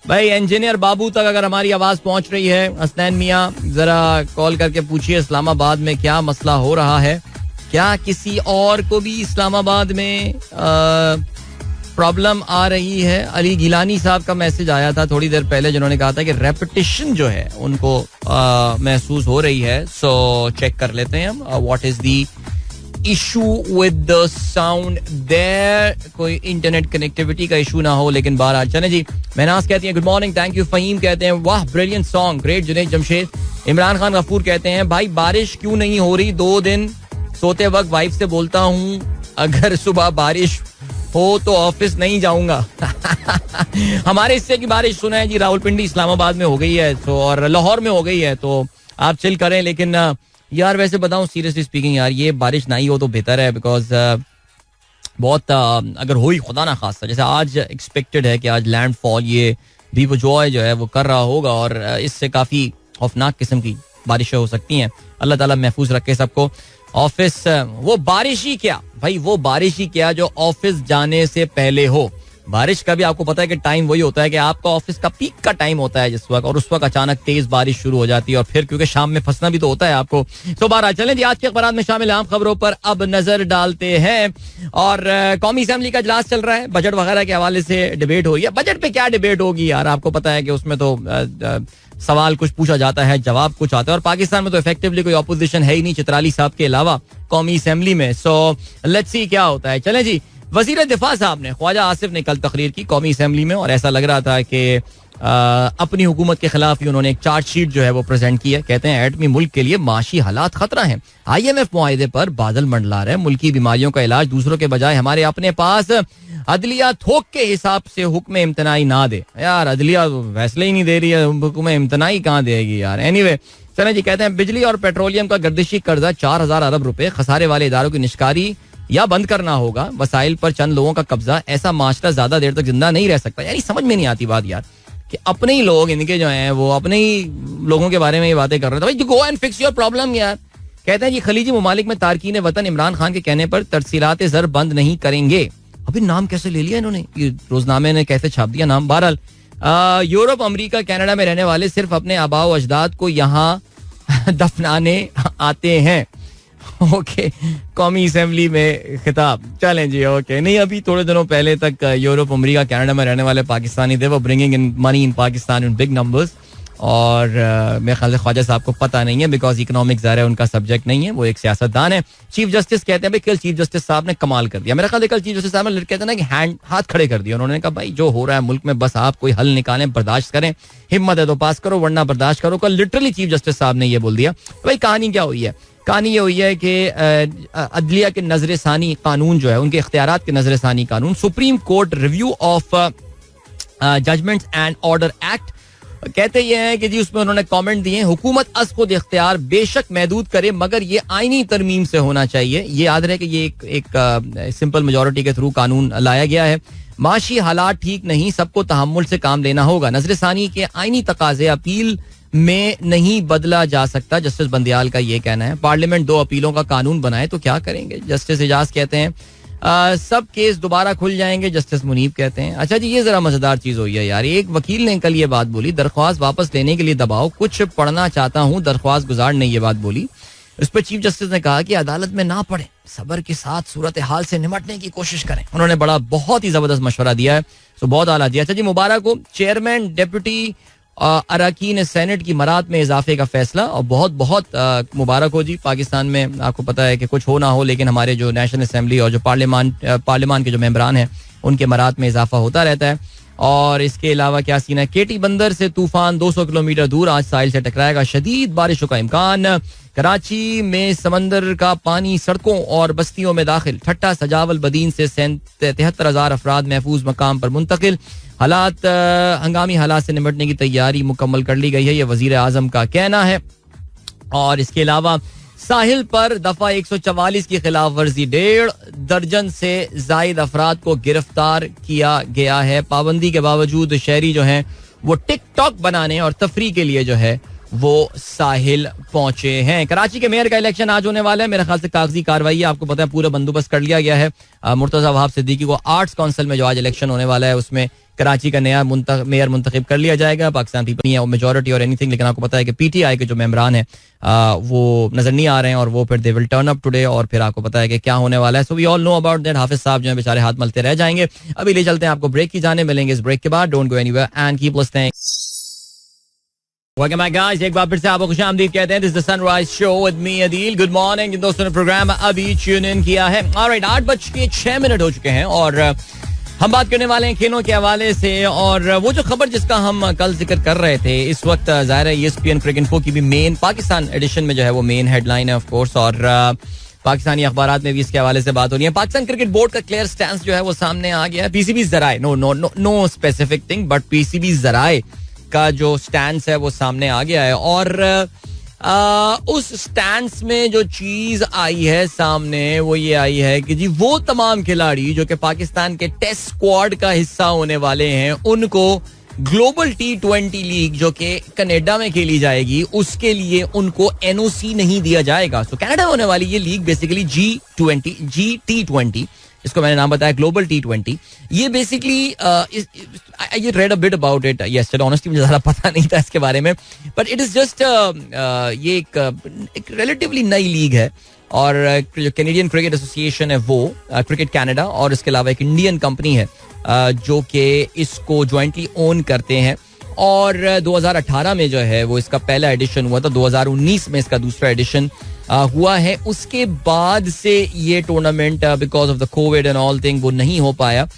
भाई इंजीनियर बाबू तक अगर हमारी आवाज पहुंच रही है, हसनैन मियां जरा कॉल करके पूछिए इस्लामाबाद में क्या मसला हो रहा है. क्या किसी और को भी इस्लामाबाद में प्रॉब्लम आ रही है? अली गिलानी साहब का मैसेज आया था थोड़ी देर पहले जिन्होंने कहा था कि रेपिटेशन जो है उनको महसूस हो रही है. सो चेक कर लेते हैं हम what is the issue with the sound there. कोई इंटरनेट कनेक्टिविटी का इशू ना हो, लेकिन बाहर चले जी. महनाज कहती हैं good morning, thank you. Faheem कहते हैं वाह brilliant song, great. Junaid Jamshed. Imran Khan Ghafoor कहते हैं भाई बारिश क्यों नहीं हो रही, 2 दिन सोते वक्त वाइफ से बोलता हूँ अगर सुबह बारिश हो तो ऑफिस नहीं जाऊंगा. हमारे हिस्से की बारिश सुना है जी रावलपिंडी इस्लामाबाद में हो गई है तो, और लाहौर में हो गई है, तो आप चिल करें. लेकिन यार वैसे बताऊं सीरियसली स्पीकिंग यार, ये बारिश ना ही हो तो बेहतर है. बिकॉज बहुत अगर हो ही खुदा ना खासा, जैसे आज एक्सपेक्टेड है कि आज लैंडफॉल ये बीबजॉय जो है वो कर रहा होगा और इससे काफी खौफनाक किस्म की बारिशें हो सकती हैं. अल्लाह ताला महफूज रखे सबको. ऑफिस वो बारिश ही क्या भाई, वो बारिश ही क्या जो ऑफिस जाने से पहले हो. बारिश का भी आपको पता है कि टाइम वही होता है कि आपका ऑफिस का पीक का टाइम होता है जिस वक्त, और उस वक्त अचानक तेज बारिश शुरू हो जाती है और फिर क्योंकि शाम में फंसना भी तो होता है आपको. तो बारह चलें जी, आज के अखबार में शामिल आम खबरों पर अब नजर डालते हैं. और कौमी असेंबली का इजलास चल रहा है, बजट वगैरह के हवाले से डिबेट हो रही है. बजट पे क्या डिबेट होगी यार, आपको पता है कि उसमें तो सवाल कुछ पूछा जाता है, जवाब कुछ आता है, और पाकिस्तान में तो इफेक्टिवली कोई ऑपोजिशन है ही नहीं चित्राली साहब के अलावा कौमी असेंबली में. सो लेट्स सी क्या होता है. चलें जी, वजीर दिफा साहब ने ख्वाजा आसिफ ने कल तकरीर की कौमी असेंबली में, और ऐसा लग रहा था कि अपनी हुकूमत के खिलाफ ही उन्होंने एक चार्जशीट जो है वो प्रेजेंट की है. कहते हैं एटमी मुल्क के लिए माशी हालात खतरा हैं. IMF मुआहिदे पर बादल मंडला रहे. मुल्की बीमारियों का इलाज दूसरों के बजाय हमारे अपने पास. अदलिया थोक के हिसाब से हुक्म इम्तनाई ना दे. यार अदलिया फैसले ही नहीं दे रही है, हुक्म इम्तनाई कहाँ देगी यार. एनीवे चलें जी, कहते हैं बिजली और पेट्रोलियम का गर्दिशी कर्जा 4,000 अरब रुपए, खसारे वाले इदारों की निष्कारी या बंद करना होगा. वसाइल पर चंद लोगों का कब्जा, ऐसा माशरा ज्यादा देर तक जिंदा नहीं रह सकता. यानी समझ में नहीं आती बात यार कि अपने ही लोग इनके जो हैं वो अपने ही लोगों के बारे में ये बातें कर रहे थे. भाई go and fix your problem यार. कहते हैं जी खलीजी ममालिक में तारकीन वतन इमरान खान के कहने पर तरसीलात ज़र बंद नहीं करेंगे. अभी नाम कैसे ले लिया इन्होंने, ये रोजनामे ने कैसे छाप दिया नाम. बहरहाल यूरोप, अमेरिका, कनाडा में रहने वाले सिर्फ अपने आबा व अजदाद को यहाँ दफनाने आते हैं. ओके, कौमी असेंबली में खिताब. चलें जी, ओके. नहीं, अभी थोड़े दिनों पहले तक यूरोप, अमेरिका, कनाडा में रहने वाले पाकिस्तानी थे वो bringing in money in Pakistan in big numbers. और मेरे ख्याल से ख्वाजा साहब को पता नहीं है, बिकॉज इकोनॉमिक ज़ाहिर उनका सब्जेक्ट नहीं है, वो एक सियासतदान है. चीफ जस्टिस कहते हैं भाई कल चीफ जस्टिस साहब ने कमाल कर दिया. मेरा ख्याल है कल चीफ जस्टिस साहब ने कहते हैं ना कि हाथ खड़े कर दिया. उन्होंने कहा भाई जो हो रहा है मुल्क में बस आप कोई हल निकालें, बर्दाश्त करें, हिम्मत है तो पास करो वरना बर्दाश्त करो. कल लिटरली चीफ जस्टिस साहब ने ये बोल दिया. भाई कहानी क्या हुई है? कहानी ये हुई है कि अदलिया के नजर सानी कानून जो है, उनके इख्तियारात के नजर सानी कानून, supreme court review of judgments and order act, कहते ये हैं कि जी उसमें उन्होंने कमेंट दिए. हुकूमत अस खुद इख्तियार बेशक महदूद करे मगर ये आईनी तरमीम से होना चाहिए. ये याद रहे कि ये एक सिंपल मेजॉरिटी के थ्रू कानून लाया गया है. माशी हालात ठीक नहीं, सबको तहम्मुल से काम लेना होगा. नजर सानी के आईनी तकाजे अपील में नहीं बदला जा सकता, जस्टिस बंदियाल का ये कहना है. पार्लियामेंट 2 अपीलों का कानून बनाए तो क्या करेंगे, जस्टिस एजाज कहते हैं. सब केस दोबारा खुल जाएंगे, जस्टिस मुनीब कहते हैं. अच्छा जी, ये जरा मजेदार चीज हुई है यार. एक वकील ने कल ये बात बोली, दरख्वास्त वापस लेने के लिए दबाव, कुछ पढ़ना चाहता हूँ दरख्वास्त गुजार ने ये बात बोली. इस पर चीफ जस्टिस ने कहा कि अदालत में ना पढ़े, सब्र के साथ सूरत हाल से निमटने की कोशिश करें. उन्होंने बड़ा बहुत ही जबरदस्त मशवरा दिया है, तो बहुत आला दिया. अच्छा जी, मुबारक हो चेयरमैन डेप्यूटी अरकान सेनेट की मरात में इजाफे का फैसला, और बहुत बहुत मुबारक हो जी. पाकिस्तान में आपको पता है कि कुछ हो ना हो, लेकिन हमारे जो नेशनल असेंबली और जो पार्लियामान के जो मेंबरान हैं उनके मरात में इजाफा होता रहता है. और इसके अलावा क्या सीन है, केटी बंदर से तूफान 200 किलोमीटर दूर आज साहिल से टकराएगा, शदीद बारिशों का इम्कान. कराची में समंदर का पानी सड़कों और बस्तियों में दाखिल, ठट्टा सजावल बदीन से 73,000 अफराद महफूज मकाम पर मुंतकिल. हालात हंगामी हालात से निपटने की तैयारी मुकम्मल कर ली गई है, यह वजीर आजम का कहना है. और इसके अलावा साहिल पर दफा 144 की खिलाफ वर्जी, 1.5 दर्जन से जायद अफराद को गिरफ्तार किया गया है. पाबंदी के बावजूद शहरी जो हैं वो टिकटॉक बनाने और तफरी के लिए जो है वो साहिल पहुंचे हैं. कराची के मेयर का इलेक्शन आज होने वाला है. मेरे ख्याल से कागजी कार्रवाई है. आपको पता है पूरा बंदोबस्त कर लिया गया है. मुर्तजा वहाब सिद्दीकी को आर्ट्स काउंसिल में जो आज इलेक्शन होने वाला है उसमें कराची का नया मेयर मुंतखब कर लिया जाएगा. पाकिस्तान पीपल नहीं है मेजोरिटी और एनीथिंग, लेकिन आपको पता है कि पीटीआई के जो मेंबरान हैं वो नजर नहीं आ रहे हैं और वो फिर they will turn up today और फिर आपको पता है कि क्या होने वाला है. So we all know about that. Hafiz साहब जो है बेचारे हाथ मलते रह जाएंगे. अभी ले चलते हैं आपको ब्रेक की जाने. मिलेंगे इस ब्रेक के बाद. Don't go anywhere and keep listening. Welcome back guys. एक बार फिर से आपको खुशामदीद कहते हैं. This is the Sunrise Show with me Adeel. Good morning. जिन दोस्तों ने प्रोग्राम अभी ट्यून इन किया है. Alright, 8:06 हो चुके हैं और हम बात करने वाले हैं खेलों के हवाले से. और वो जो खबर जिसका हम कल जिक्र कर रहे थे, इस वक्त जाहिर है ESPN क्रिकेट इन्फो की भी मेन पाकिस्तान एडिशन में जो है वो मेन हेडलाइन है ऑफ कोर्स. और पाकिस्तानी अखबारात में भी इसके हवाले से बात हो रही है. पाकिस्तान क्रिकेट बोर्ड का क्लियर स्टैंस जो है वो सामने आ गया है. पीसीबी जराए, no specific thing, but PCB जराए का जो स्टैंस है वो सामने आ गया है. और उस स्टैंस में जो चीज आई है सामने वो ये आई है कि जी वो तमाम खिलाड़ी जो कि पाकिस्तान के टेस्ट स्क्वाड का हिस्सा होने वाले हैं उनको ग्लोबल T20 लीग जो कि कनाडा में खेली जाएगी उसके लिए उनको NOC नहीं दिया जाएगा. सो कनाडा होने वाली ये लीग बेसिकली G20 इसको मैंने नाम बताया ग्लोबल T20. ये basically I read a bit about it yesterday. Honestly मुझे ज़्यादा पता नहीं था इसके बारे में, बट इट इज़ जस्ट ये एक रिलेटिवली नई लीग है. और जो कैनेडियन क्रिकेट एसोसिएशन है वो क्रिकेट कनाडा और इसके अलावा एक इंडियन कंपनी है जो कि इसको ज्वाइंटली ओन करते हैं. और 2018 में जो है वो इसका पहला एडिशन हुआ था. 2019 में इसका दूसरा एडिशन हुआ है. उसके बाद से ये tournament because of the Covid and all thing वो नहीं हो पाया.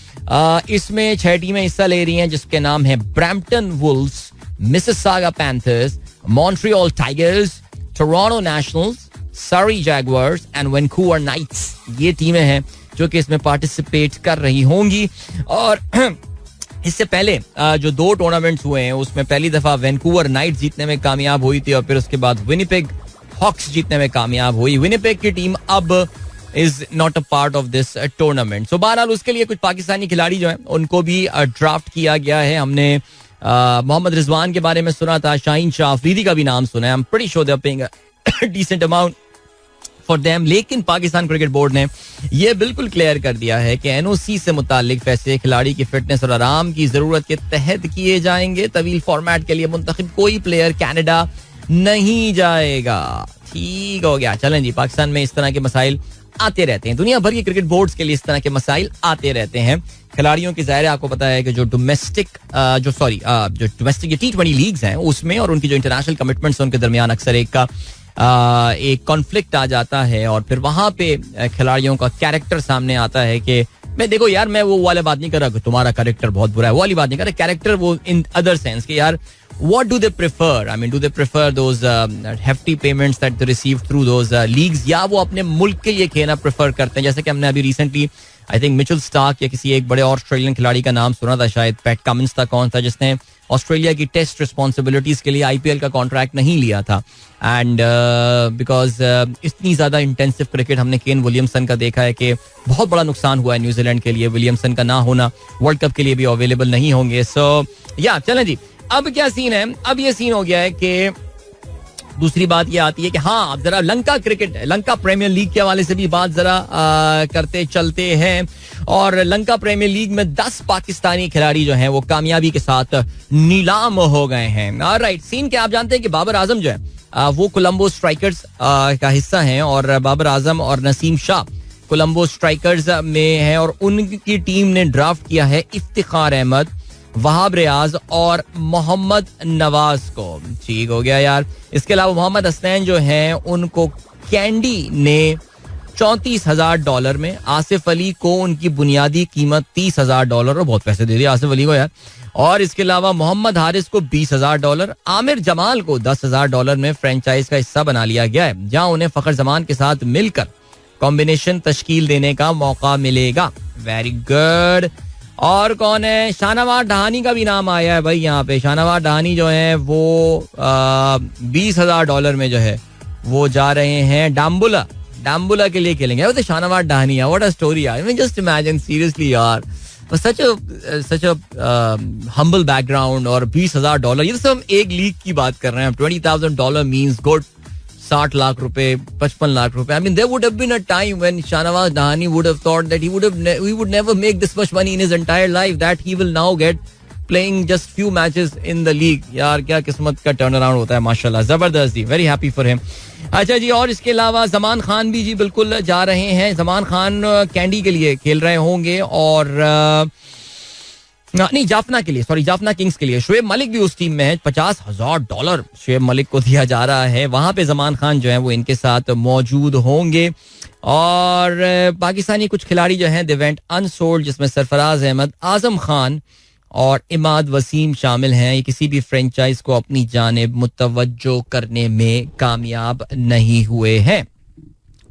इसमें 6 टीमें हिस्सा ले रही हैं जिसके नाम है Brampton Wolves, Mississauga panthers, Montreal tigers, Toronto nationals, सरी जैगुआर्स एंड वैंकूवर नाइट्स. ये टीमें हैं जो कि इसमें पार्टिसिपेट कर रही होंगी. और इससे पहले जो 2 टूर्नामेंट्स हुए हैं उसमें पहली दफा वैंकूवर नाइट्स जीतने में कामयाब हुई थी और फिर उसके बाद विनिपेग हॉक्स जीतने में कामयाब हुई. विनिपेग की टीम अब is not a part of this tournament. So बहरहाल उसके लिए कुछ पाकिस्तानी खिलाड़ी जो हैं उनको भी ड्राफ्ट किया गया है. हमने मोहम्मद रिजवान के बारे में सुना था, शाहीन शाह अफरीदी का भी नाम सुना है. I am pretty sure they are paying a decent amount for them. लेकिन पाकिस्तान क्रिकेट बोर्ड ने यह बिल्कुल क्लियर कर दिया है कि NOC से मुतालिक फैसले खिलाड़ी की फिटनेस और आराम की जरूरत के तहत किए जाएंगे. तवील फॉर्मेट के लिए मुंतखब कोई प्लेयर कनाडा नहीं जाएगा. ठीक हो गया. चलें जी, पाकिस्तान में इस तरह के मसाइल आते रहते हैं. दुनिया भर के क्रिकेट बोर्ड्स के लिए इस तरह के मसाइल आते रहते हैं. खिलाड़ियों की जाहिर है आपको पता है कि जो डोमेस्टिक ये T20 लीग्स हैं उसमें और उनकी जो इंटरनेशनल कमिटमेंट्स हैं उनके दरमियान अक्सर एक कॉन्फ्लिक्ट आ जाता है और फिर वहां पे खिलाड़ियों का कैरेक्टर सामने आता है कि मैं देखो यार मैं वो वाला बात नहीं कर रहा कि तुम्हारा कैरेक्टर बहुत बुरा है, वो वाली बात नहीं कर रहा. कैरेक्टर वो इन अदर सेंस कि यार what do they prefer? I mean, do they prefer those hefty payments that they receive through those leagues या वो अपने मुल्क के लिए खेलना प्रेफर करते हैं? जैसे कि हमने अभी recently I think Mitchell Starc या किसी एक बड़े ऑस्ट्रेलियन खिलाड़ी का नाम सुना था, शायद पैट कमिंस था, कौन था, जिसने ऑस्ट्रेलिया की टेस्ट रिस्पॉन्सिबिलिटीज के लिए IPL का कॉन्ट्रैक्ट नहीं लिया था. एंड बिकॉज इतनी ज्यादा इंटेंसिव क्रिकेट हमने केन विलियमसन का देखा है कि बहुत बड़ा नुकसान हुआ है न्यूजीलैंड के लिए. विलियमसन का ना होना वर्ल्ड कप के लिए भी अवेलेबल नहीं होंगे. सो या चलें जी, अब क्या सीन है? अब ये सीन हो गया है कि दूसरी बात ये आती है कि हाँ अब जरा लंका प्रीमियर लीग के हवाले से भी बात जरा करते चलते हैं. और लंका प्रीमियर लीग में 10 पाकिस्तानी खिलाड़ी जो हैं वो कामयाबी के साथ नीलाम हो गए हैं. राइट, सीन क्या आप जानते हैं कि बाबर आजम जो है वो कोलंबो स्ट्राइकर्स का हिस्सा हैं और बाबर आजम और नसीम शाह कोलंबो स्ट्राइकर्स में है और उनकी टीम ने ड्राफ्ट किया है इफ्तिखार अहमद, वहाब रियाज और मोहम्मद नवाज को. ठीक हो गया यार. इसके अलावा मोहम्मद हसनैन जो हैं उनको कैंडी ने $34,000 में, आसिफ अली को उनकी बुनियादी कीमत $30,000 और बहुत पैसे दे दिए आसिफ अली को यार. और इसके अलावा मोहम्मद हारिस को $20,000, आमिर जमाल को $10,000 में फ्रेंचाइज का हिस्सा बना लिया गया है जहां उन्हें फखर जमान के साथ मिलकर कॉम्बिनेशन तश्कील देने का मौका मिलेगा. Very good. और कौन है? शाहनवाज डहानी का भी नाम आया है भाई यहाँ पे. शाहनवाज डहानी जो है वो $20,000 में जो है वो जा रहे हैं डाम्बुला के लिए खेलेंगे. शाहनवाज डहानी, व्हाट अ स्टोरी यार. जस्ट इमेजिन सीरियसली यार, सच अ हम्बल बैकग्राउंड और $20,000, ये तो हम एक लीग की बात कर रहे हैं. $20,000 मीन्स गुड. 60 लाख रुपए, 55 लाख रुपए. I mean, there would have been a time when Shahnawaz Dahani would have thought that he would never make this much money in his entire life, that he will now get playing just few matches in the league. यार क्या किस्मत का turn around होता है माशाल्लाह. जबरदस्त जी, very happy for him. अच्छा जी, और इसके अलावा जमान खान भी जी बिल्कुल जा रहे हैं. जमान खान कैंडी के लिए खेल रहे होंगे और नहीं, जाफना के लिए, सॉरी, जाफना किंग्स के लिए. शुएब मलिक भी उस टीम में है. $50,000 शुएब मलिक को दिया जा रहा है. वहां पे जमान खान जो है वो इनके साथ मौजूद होंगे. और पाकिस्तानी कुछ खिलाड़ी जो हैं दे वेंट अनसोल्ड, जिसमें सरफराज अहमद, आजम खान और इमाद वसीम शामिल हैं. ये किसी भी फ्रेंचाइज को अपनी जानिब मुतवज्जो करने में कामयाब नहीं हुए हैं.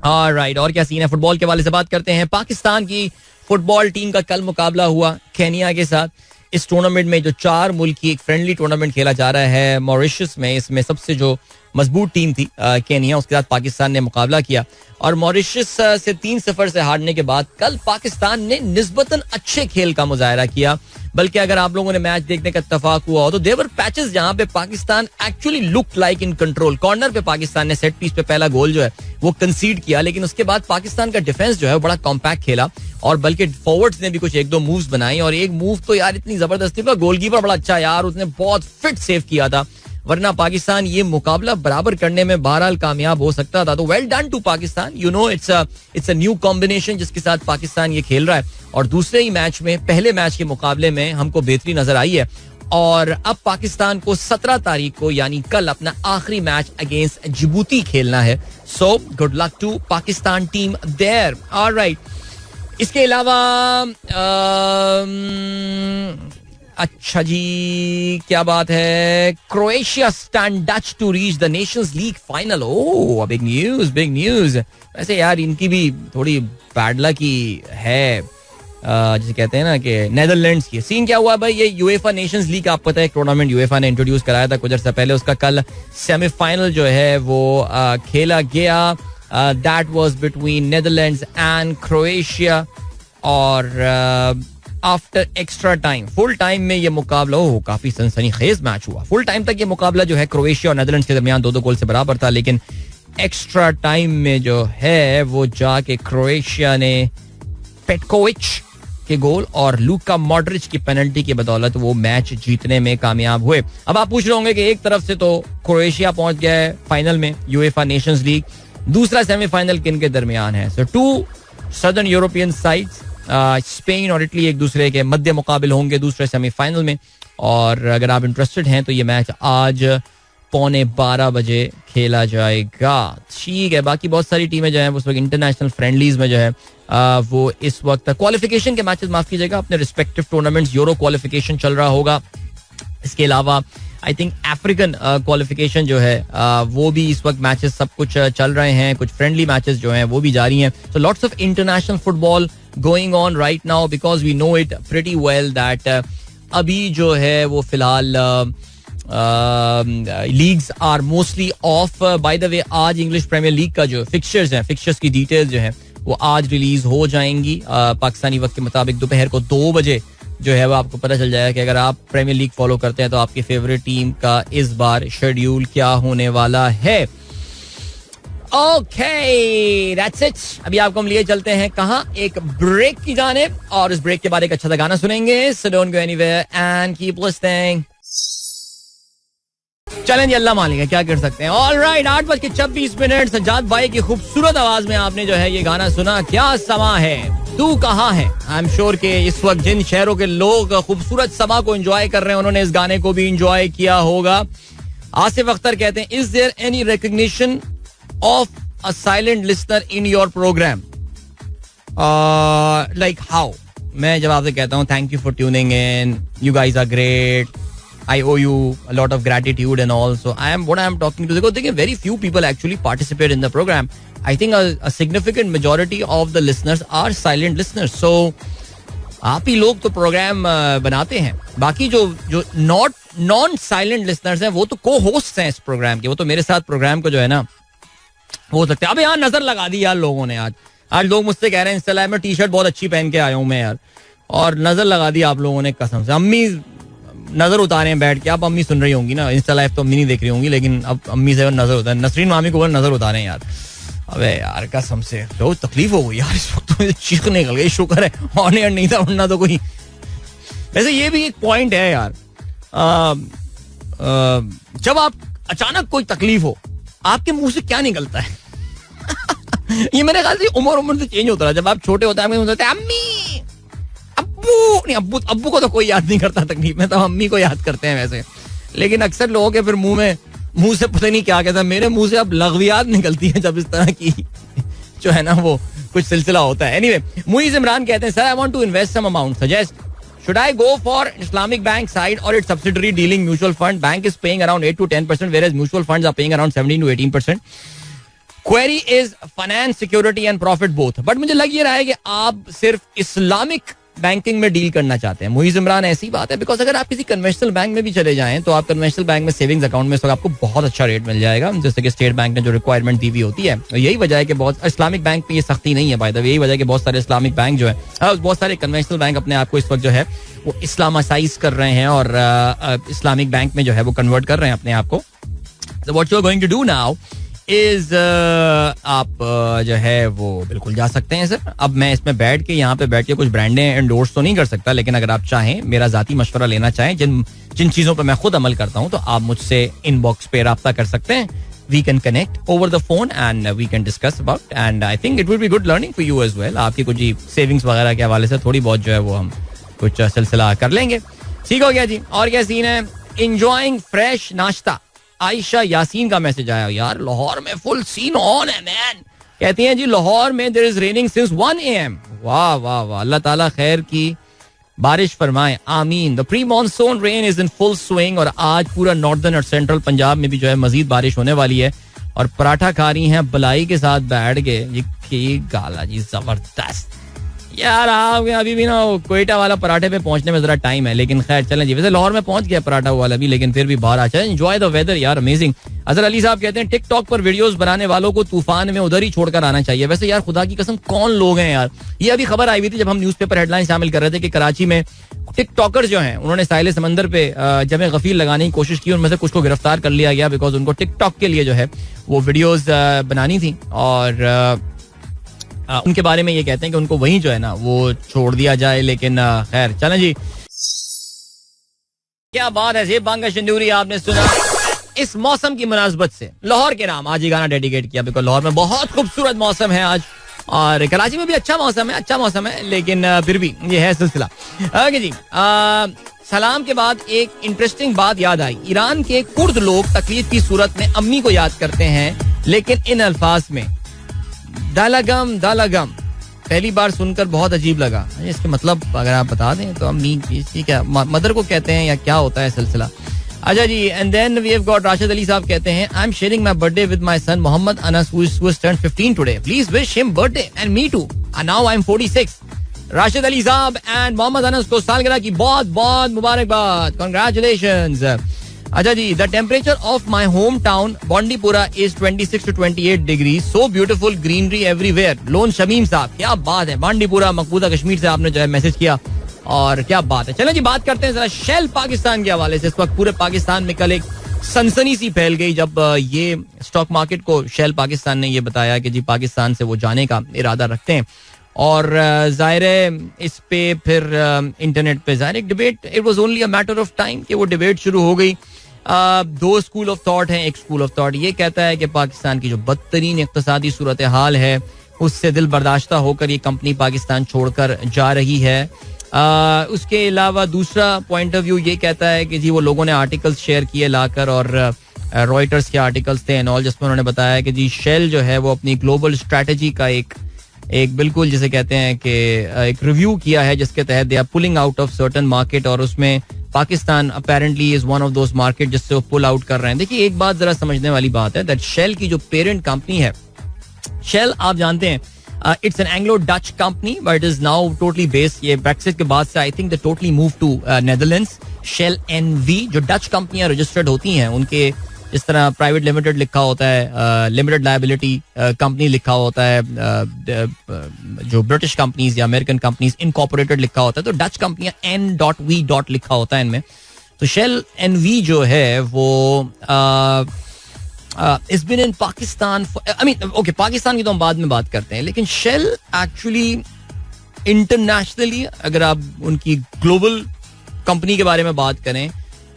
ऑलराइट, और क्या सीन है फुटबॉल के वाले से बात करते हैं. पाकिस्तान की फुटबॉल टीम का कल मुकाबला हुआ केनिया के साथ. इस टूर्नामेंट में जो 4 मुल्क की एक फ्रेंडली टूर्नामेंट खेला जा रहा है मॉरिशस में, इसमें सबसे जो मजबूत टीम थी केनिया, उसके साथ पाकिस्तान ने मुकाबला किया और मॉरिशस से 3-0 से हारने के बाद कल पाकिस्तान ने निस्बतन अच्छे खेल का मुजाहरा किया. बल्कि अगर आप लोगों ने मैच देखने का इत्तेफाक हुआ हो तो देवर पैचेस जहां पे Pakistan actually look like in control. Corner पे पाकिस्तान ने सेट पीस पे पहला गोल जो है वो कंसीड किया, लेकिन उसके बाद पाकिस्तान का डिफेंस जो है बड़ा कॉम्पैक्ट खेला और बल्कि फॉरवर्ड्स ने भी कुछ 1-2 मूव्स बनाई. और एक मूव तो यार इतनी जबरदस्त थी, गोलकीपर बड़ा अच्छा यार, उसने बहुत फिट सेव किया था, वरना पाकिस्तान ये मुकाबला बराबर करने में बहरहाल कामयाब हो सकता था. तो well done to Pakistan. You know, it's a new combination जिसके साथ पाकिस्तान ये खेल रहा है. और दूसरे ही मैच में, पहले मैच के मुकाबले में हमको बेहतरी नजर आई है. और अब पाकिस्तान को 17 तारीख को यानी कल अपना आखिरी मैच अगेंस्ट जिबूती खेलना है. So good luck to Pakistan team there. Alright, इसके अलावा अच्छा जी, क्या बात है. Croatia stun Dutch to reach the nations league final. Oh, big news, big news. वैसे यार इनकी भी थोड़ी बैड लक ही है, जिसे कहते हैं ना कि नेदरलैंड्स की. सीन क्या हुआ भाई, ये यूएफा नेशंस लीग आपको पता है टूर्नामेंट यूएफा ने इंट्रोड्यूस कराया था कुछ अर्सा पहले. उसका कल सेमीफाइनल जो है वो खेला गया. That was between Netherlands and Croatia और after extra time, full time में ये मुकाबला काफी सनसनीखेज मैच हुआ. फुल टाइम तक ये मुकाबला जो है क्रोएशिया और नेदरलैंड्स के दरमियान 2-2 गोल से बराबर था, लेकिन एक्स्ट्रा टाइम में जो है वो जाके क्रोएशिया ने पेटकोविच के गोल और लूका मॉड्रिच की पेनल्टी की बदौलत वो मैच जीतने में कामयाब हुए. अब आप पूछ रहे होंगे कि एक तरफ से तो क्रोएशिया पहुंच गया है फाइनल में यूएफा नेशंस लीग, दूसरा सेमीफाइनल किन के दरमियान है. सो 2 सदर्न यूरोपियन साइड्स, स्पेन और इटली एक दूसरे के मध्य मुकाबिल होंगे दूसरे सेमीफाइनल में. और अगर आप इंटरेस्टेड हैं तो ये मैच आज 11:15 बजे खेला जाएगा. ठीक है, बाकी बहुत सारी टीमें जो हैं उस वक्त इंटरनेशनल फ्रेंडलीज में जो है वो इस वक्त क्वालिफिकेशन के मैचेस, माफ कीजिएगा, अपने रिस्पेक्टिव टूर्नामेंट्स, यूरो क्वालिफिकेशन चल रहा होगा. इसके अलावा आई थिंक अफ्रीकन क्वालिफिकेशन जो है वो भी इस वक्त मैचेस सब कुछ चल रहे हैं. कुछ फ्रेंडली मैचेस जो हैं वो भी जारी हैं. So lots of international football going on right now because we know it pretty well that अभी जो है वो फिलहाल leagues are mostly off. By the way, आज इंग्लिश प्रीमियर लीग का जो फिक्सचर्स हैं, फिक्सचर्स की डिटेल्स जो हैं वो आज रिलीज हो जाएंगी पाकिस्तानी वक्त के मुताबिक दोपहर को 2 बजे जो है वो आपको पता चल जाएगा कि अगर आप प्रीमियर लीग फॉलो करते हैं तो आपकी फेवरेट टीम का इस बार शेड्यूल क्या होने वाला है. Okay, that's it. अभी आपको हम लिए चलते हैं कहां, एक ब्रेक की जानिब, और इस ब्रेक के बाद एक अच्छा सा गाना सुनेंगे. So don't go anywhere and keep listening. चलें जी, अल्लाह मालिक है, क्या कर सकते हैं. ऑलराइट, 8:26 सज्जाद भाई की खूबसूरत आवाज में आपने जो है ये गाना सुना. क्या समा है, तू कहाँ है. आई एम श्योर कि इस वक्त जिन शहरों के लोग खूबसूरत समा को एंजॉय कर रहे हैं उन्होंने इस गाने को भी एंजॉय किया होगा. आसिफ अख्तर कहते हैं, is there any recognition of a silent listener in your programme, like how. मैं जवाब से कहता हूँ, thank you for tuning in, you guys are great, I owe you a lot of gratitude and all. So what I am talking to, देखिए very few people actually participate in the program. I think a significant majority of the listeners are silent listeners. So आप ही लोग तो programme बनाते हैं. बाकी जो non silent listeners हैं वो तो को-होस्ट्स हैं इस प्रोग्राम के. वो तो मेरे साथ प्रोग्राम को जो है ना हो सकते हैं. अब यार नजर लगा दी यार लोगों ने. आज लोग मुझसे कह रहे हैं, इंस्टाग्राम में टी-शर्ट बहुत अच्छी पहन के आया हूँ मैं यार. और नजर लगा दी आप लोगों ने कसम से. अम्मी नजर उतारे हैं बैठ के. आप अम्मी सुन रही होंगी ना, इंस्टा लाइव तो अम्मी नहीं देख रही होंगी, लेकिन अब अम्मी से नजर उतारे. नसरीन मामी को नजर उतारे हैं यार. अबे यार कसम से तो तकलीफ हो गई यार इस वक्त. तो चीख निकल गई. शुक्र है ऑन एयर नहीं था, वरना तो कोई. वैसे ये भी एक पॉइंट है यार. जब आप अचानक कोई तकलीफ हो, आपके मुंह से क्या निकलता है? ये मेरे ख्याल से उम्र से चेंज होता है. जब आप छोटे होते हैं अम्मी, अब्बू. नहीं, अब्बू को तो कोई याद नहीं करता तकलीफ में, तो अम्मी को याद करते हैं वैसे. लेकिन अक्सर लोगों के फिर मुंह से पता नहीं क्या कहता है. मेरे मुंह से अब लग़वियात निकलती है जब इस तरह की जो है ना वो कुछ सिलसिला होता है. एनीवे, मुईज इमरान कहते हैं, sir I want to invest some amount, suggest should I go for Islamic Bank side or its subsidiary dealing mutual fund? Bank is paying around 8 to 10%, whereas mutual funds are paying around 17 to 18%. Query is finance, security and profit both. But मुझे लग ये रहा है कि आप सिर्फ Islamic banking में deal करना चाहते हैं. मुईज इमरान, ऐसी बात है. बिकॉज अगर आप किसी कन्वेंशनल बैंक में भी चले जाएं तो आप कन्वेंशनल बैंक में सेविंग्स अकाउंट में आपको बहुत अच्छा रेट मिल जाएगा, जैसे कि स्टेट बैंक ने जो रिक्वायरमेंट दी हुई होती है. यही वजह है कि बहुत इस्लामिक बैंक पे ये सख्ती नहीं है बाय द वे. यही वजह है कि बहुत सारे इस्लामिक बैंक जो है, बहुत सारे कन्वेंशनल बैंक अपने आप को इस वक्त जो है वो इस्लामासाइज कर रहे हैं और इस्लामिक बैंक में जो है वो कन्वर्ट कर रहे हैं अपने आप को. So what you're going to do now is आप जो है वो बिल्कुल जा सकते हैं. सर अब मैं इसमें बैठ के कुछ ब्रांडें एंडोर्स तो नहीं कर सकता, लेकिन अगर आप चाहें, मेरा जाती मशवरा लेना चाहें, जिन चीज़ों पर मैं खुद अमल करता हूं, तो आप मुझसे इनबॉक्स पे रब्ता कर सकते हैं. We can connect over the phone and we can discuss about, and I think it will be good learning for you as well. आपकी कुछ सेविंग्स वगैरह के हवाले से थोड़ी बहुत जो है वो हम कुछ सिलसिला कर लेंगे. ठीक हो गया जी. और क्या सीन है? Enjoying fresh नाश्ता. आयशा यासीन का मैसेज आया, यार लाहौर में फुल सीन ऑन है मैन. कहती हैं जी लाहौर में there is raining since 1 AM. वाह वाह वाह, अल्लाह ताला खैर की बारिश फरमाए, आमीन. The pre monsoon rain is in full swing और आज पूरा नॉर्दर्न और सेंट्रल पंजाब में भी जो है मजीद बारिश होने वाली है. और पराठा खा रही हैं बलाई के साथ बैठ के. ये गाला जी जबरदस्त यार. आप अभी भी ना कोयटा वाला पराठे पे पहुंचने में जरा टाइम है, लेकिन खैर चलें जी. वैसे लाहौर में पहुंच गया पराठा वाला भी, लेकिन फिर भी बाहर आ जाए. एंजॉय द वेदर यार, अमेजिंग. अजहर अली साहब कहते हैं टिकटॉक पर वीडियोस बनाने वालों को तूफान में उधर ही छोड़कर आना चाहिए. वैसे यार खुदा की कसम कौन लोग हैं यार. ये अभी खबर आई हुई थी जब हम न्यूज़पेपर हेडलाइन शामिल कर रहे थे कि कराची में टिकटॉकर्स जो हैं उन्होंने साहिल समंदर पे जमे गफीर लगाने की कोशिश की. उनमें से कुछ को गिरफ्तार कर लिया गया बिकॉज उनको टिकटॉक के लिए जो है वो वीडियोज बनानी थी. और उनके बारे में ये कहते हैं कि उनको वहीं जो है ना वो छोड़ दिया जाए. लेकिन खैर चलें जी. क्या बात है. जेब बांगा शंदूरी आपने सुना. इस मौसम की मुनासबत से लाहौर के नाम आज ये गाना डेडिकेट किया बिकॉज लाहौर में बहुत खूबसूरत मौसम है आज, और कराची में भी अच्छा मौसम है, लेकिन फिर भी ये है सिलसिला. ओके जी. सलाम के बाद एक इंटरेस्टिंग बात याद आई. ईरान के कुर्द लोग तकलीफ की सूरत में अम्मी को याद करते हैं, लेकिन इन अल्फाज में. दालागम दालागम पहली बार सुनकर बहुत अजीब लगा. इसके मतलब अगर आप बता दें तो अम्मी क्या मदर को कहते हैं या क्या होता है सिलसिला. अच्छा जी. And then we have got Rashid Ali साहब कहते हैं, I am sharing my birthday with my son Mohammad Anas who has turned 15 today. Please wish him birthday and me too. And now I am 46. Rashid Ali साहब एंड मोहम्मद अनस को सालगिरह की बहुत बहुत मुबारकबाद. कांग्रेचुलेशंस. अच्छा जी. The temperature of my home town Bandipora is 26 to 28 degrees. So beautiful, greenery everywhere. Lone Shamim साहब, क्या बात है. बांडीपुरा मकबूजा कश्मीर से आपने जो है मैसेज किया, और क्या बात है. चलें जी बात करते हैं जरा शेल पाकिस्तान के हवाले से. इस वक्त पूरे पाकिस्तान में कल एक सनसनी सी फैल गई जब ये स्टॉक मार्केट को शेल पाकिस्तान ने ये बताया कि जी पाकिस्तान से वो जाने का इरादा रखते हैं. और जाहिर है इस पे फिर इंटरनेट पे जाहिर एक debate, it was only a matter of time कि वो डिबेट शुरू हो गई. दो स्कूल ऑफ थॉट हैं. एक स्कूल ऑफ थॉट ये कहता है कि पाकिस्तान की जो बदतरीन इक्तिसादी सूरत हाल है उससे दिल बर्दाश्ता होकर ये कंपनी पाकिस्तान छोड़कर जा रही है. उसके अलावा दूसरा पॉइंट ऑफ व्यू ये कहता है कि जी वो लोगों ने आर्टिकल्स शेयर किए लाकर, और रॉयटर्स के आर्टिकल्स थे एंड ऑल, जिसमें उन्होंने बताया कि जी शेल जो है वो अपनी ग्लोबल स्ट्रेटजी का एक बिल्कुल जिसे कहते हैं कि एक रिव्यू किया है जिसके तहत they are pulling out of certain market, और उसमें Pakistan apparently is one of those market जिससे वो पुल आउट कर रहे हैं. देखिए एक बात जरा समझने वाली बात है दैट शेल की जो पेरेंट कंपनी है, शेल आप जानते हैं it's an Anglo Dutch company but is now totally based. ये ब्रेक्सिट के बाद से I think they totally move to Netherlands. Shell NV जो डच कंपनियां रजिस्टर्ड होती हैं उनके जिस तरह प्राइवेट लिमिटेड लिखा होता है, लिमिटेड लायबिलिटी कंपनी लिखा होता है, जो ब्रिटिश कंपनीज या अमेरिकन कंपनीज इनकॉर्पोरेटेड लिखा होता है, तो डच कंपनियां N.V. लिखा होता है इनमें. तो शेल NV जो है वो it's been in Pakistan, I mean okay Pakistan की तो हम बाद में बात करते हैं, लेकिन शेल एक्चुअली इंटरनेशनली अगर आप उनकी ग्लोबल कंपनी के बारे में बात करें,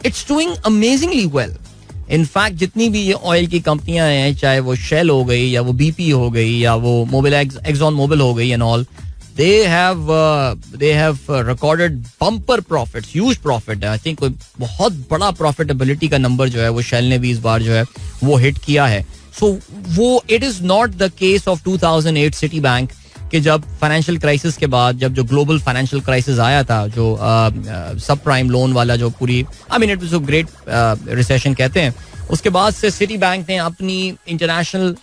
it's doing amazingly well. In fact जितनी भी ये ऑयल की कंपनियां हैं, चाहे वो शेल हो गई या वो BP हो गई या वो मोबिल एक्सॉन मोबिल हो गई and all, they have recorded bumper profits, huge profit. I think कोई बहुत बड़ा profitability का नंबर जो है वो शेल ने भी इस बार जो है वो हिट किया है. So वो it is not the case of 2008 city bank कि जब फाइनेंशियल क्राइसिस के बाद, जब जो ग्लोबल फाइनेंशियल क्राइसिस आया था, जो सब प्राइम लोन वाला जो पूरी, I mean it was a great recession कहते हैं, उसके बाद से सिटी बैंक ने अपनी इंटरनेशनल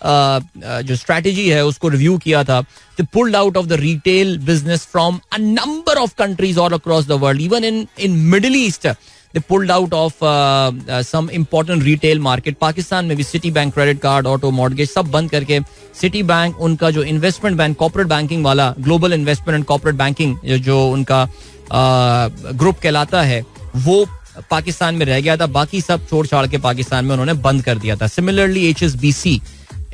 जो स्ट्रेटजी है उसको रिव्यू किया था. They pulled out of the retail business from a number of countries all across the world, even in middle east. They pulled out of some important retail market. Pakistan में भी Citibank credit card, auto, mortgage सब बंद करके Citibank उनका जो investment bank, corporate banking वाला, global investment and corporate banking जो उनका ग्रुप कहलाता है, वो पाकिस्तान में रह गया था. बाकी सब छोड़ छाड़ के पाकिस्तान में उन्होंने बंद कर दिया था. Similarly HSBC,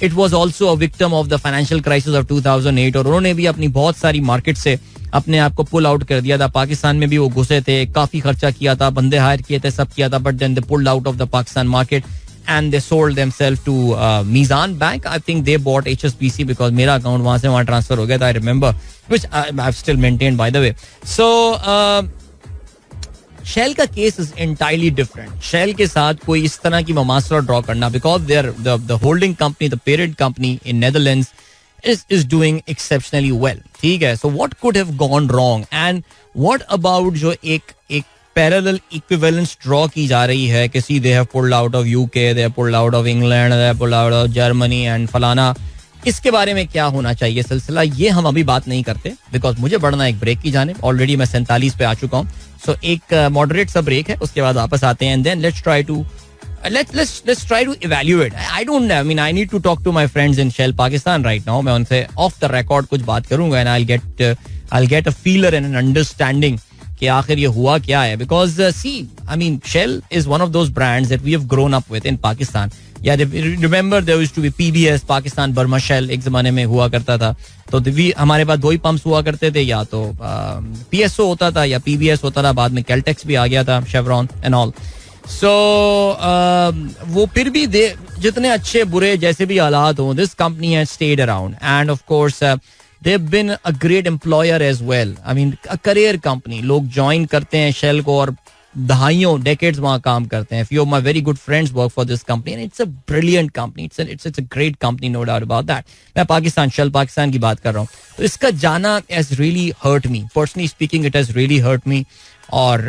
it was also a victim of the financial crisis of 2008 और उन्होंने भी अपनी बहुत सारी मार्केट से अपने आप को पुल आउट कर दिया था. पाकिस्तान में भी वो घुसे थे, काफी खर्चा किया था, बंदे हायर किए थे, सब किया था, but then they pulled out of the Pakistan market and they sold themselves to Mizan Bank. I think they bought HSBC because मेरा अकाउंट वहां से वहां ट्रांसफर हो गया था, I remember, which I've still maintained by the way. So Shell का case is entirely different. Shell के साथ कोई इस तरह की ममासला ड्रॉ करना, because they are the holding company, the parent company in Netherlands is doing exceptionally well. ठीक है, so what could have gone wrong and what about जो एक parallel equivalence draw की जा रही है कि see they have pulled out of UK, they have pulled out of England, they have pulled out of Germany and फलाना, इसके बारे में क्या होना चाहिए सिलसिला, ये हम अभी बात नहीं करते बिकॉज मुझे बढ़ना एक ब्रेक की जाने. ऑलरेडी मैं 47 पे आ चुका हूँ. सो एक मॉडरेट सा ब्रेक है, उसके बाद वापस आते हैं and then let's try to evaluate. I don't know, I mean I need to talk to my friends in Shell Pakistan right now. मैं उनसे ऑफ द रिकॉर्ड कुछ बात करूंगा and I get a feeler and an understanding कि आखिर ये हुआ क्या है. Because see, I mean Shell is one of those brands that we have grown up with in Pakistan. Yeah remember there used to be PBS, Pakistan Burma Shell, एक जमाने में हुआ करता था. तो हमारे पास दो ही पंप्स हुआ करते थे, या तो PSO होता था या PBS होता था. बाद में कैलटेक्स भी आ गया था, शेवरॉन एंड ऑल. सो वो फिर भी जितने अच्छे बुरे जैसे भी हालात हों, this company has stayed around end of course they've been a great employer as well. I mean, a career company. लोग ज्वाइन करते हैं शेल को और दहाइयों decades वहाँ काम करते हैं. Few of my very good friends work for this company and it's a brilliant company. It's a great company, no doubt about that. मैं पाकिस्तान, शेल पाकिस्तान की बात कर रहा हूँ. तो इसका जाना has really hurt me. Personally speaking, it has really hurt me. और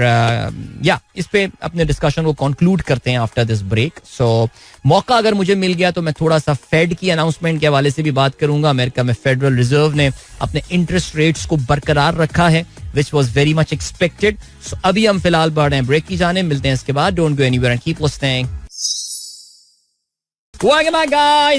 या इस पे अपने डिस्कशन को कंक्लूड करते हैं आफ्टर दिस ब्रेक. सो मौका अगर मुझे मिल गया तो मैं थोड़ा सा फेड की अनाउंसमेंट के हवाले से भी बात करूंगा. अमेरिका में फेडरल रिजर्व ने अपने इंटरेस्ट रेट्स को बरकरार रखा है, which was very much expected. So अभी हम फिलहाल बढ़ रहे हैं ब्रेक की जाने, मिलते हैं इसके बाद. Don't go anywhere and keep listening.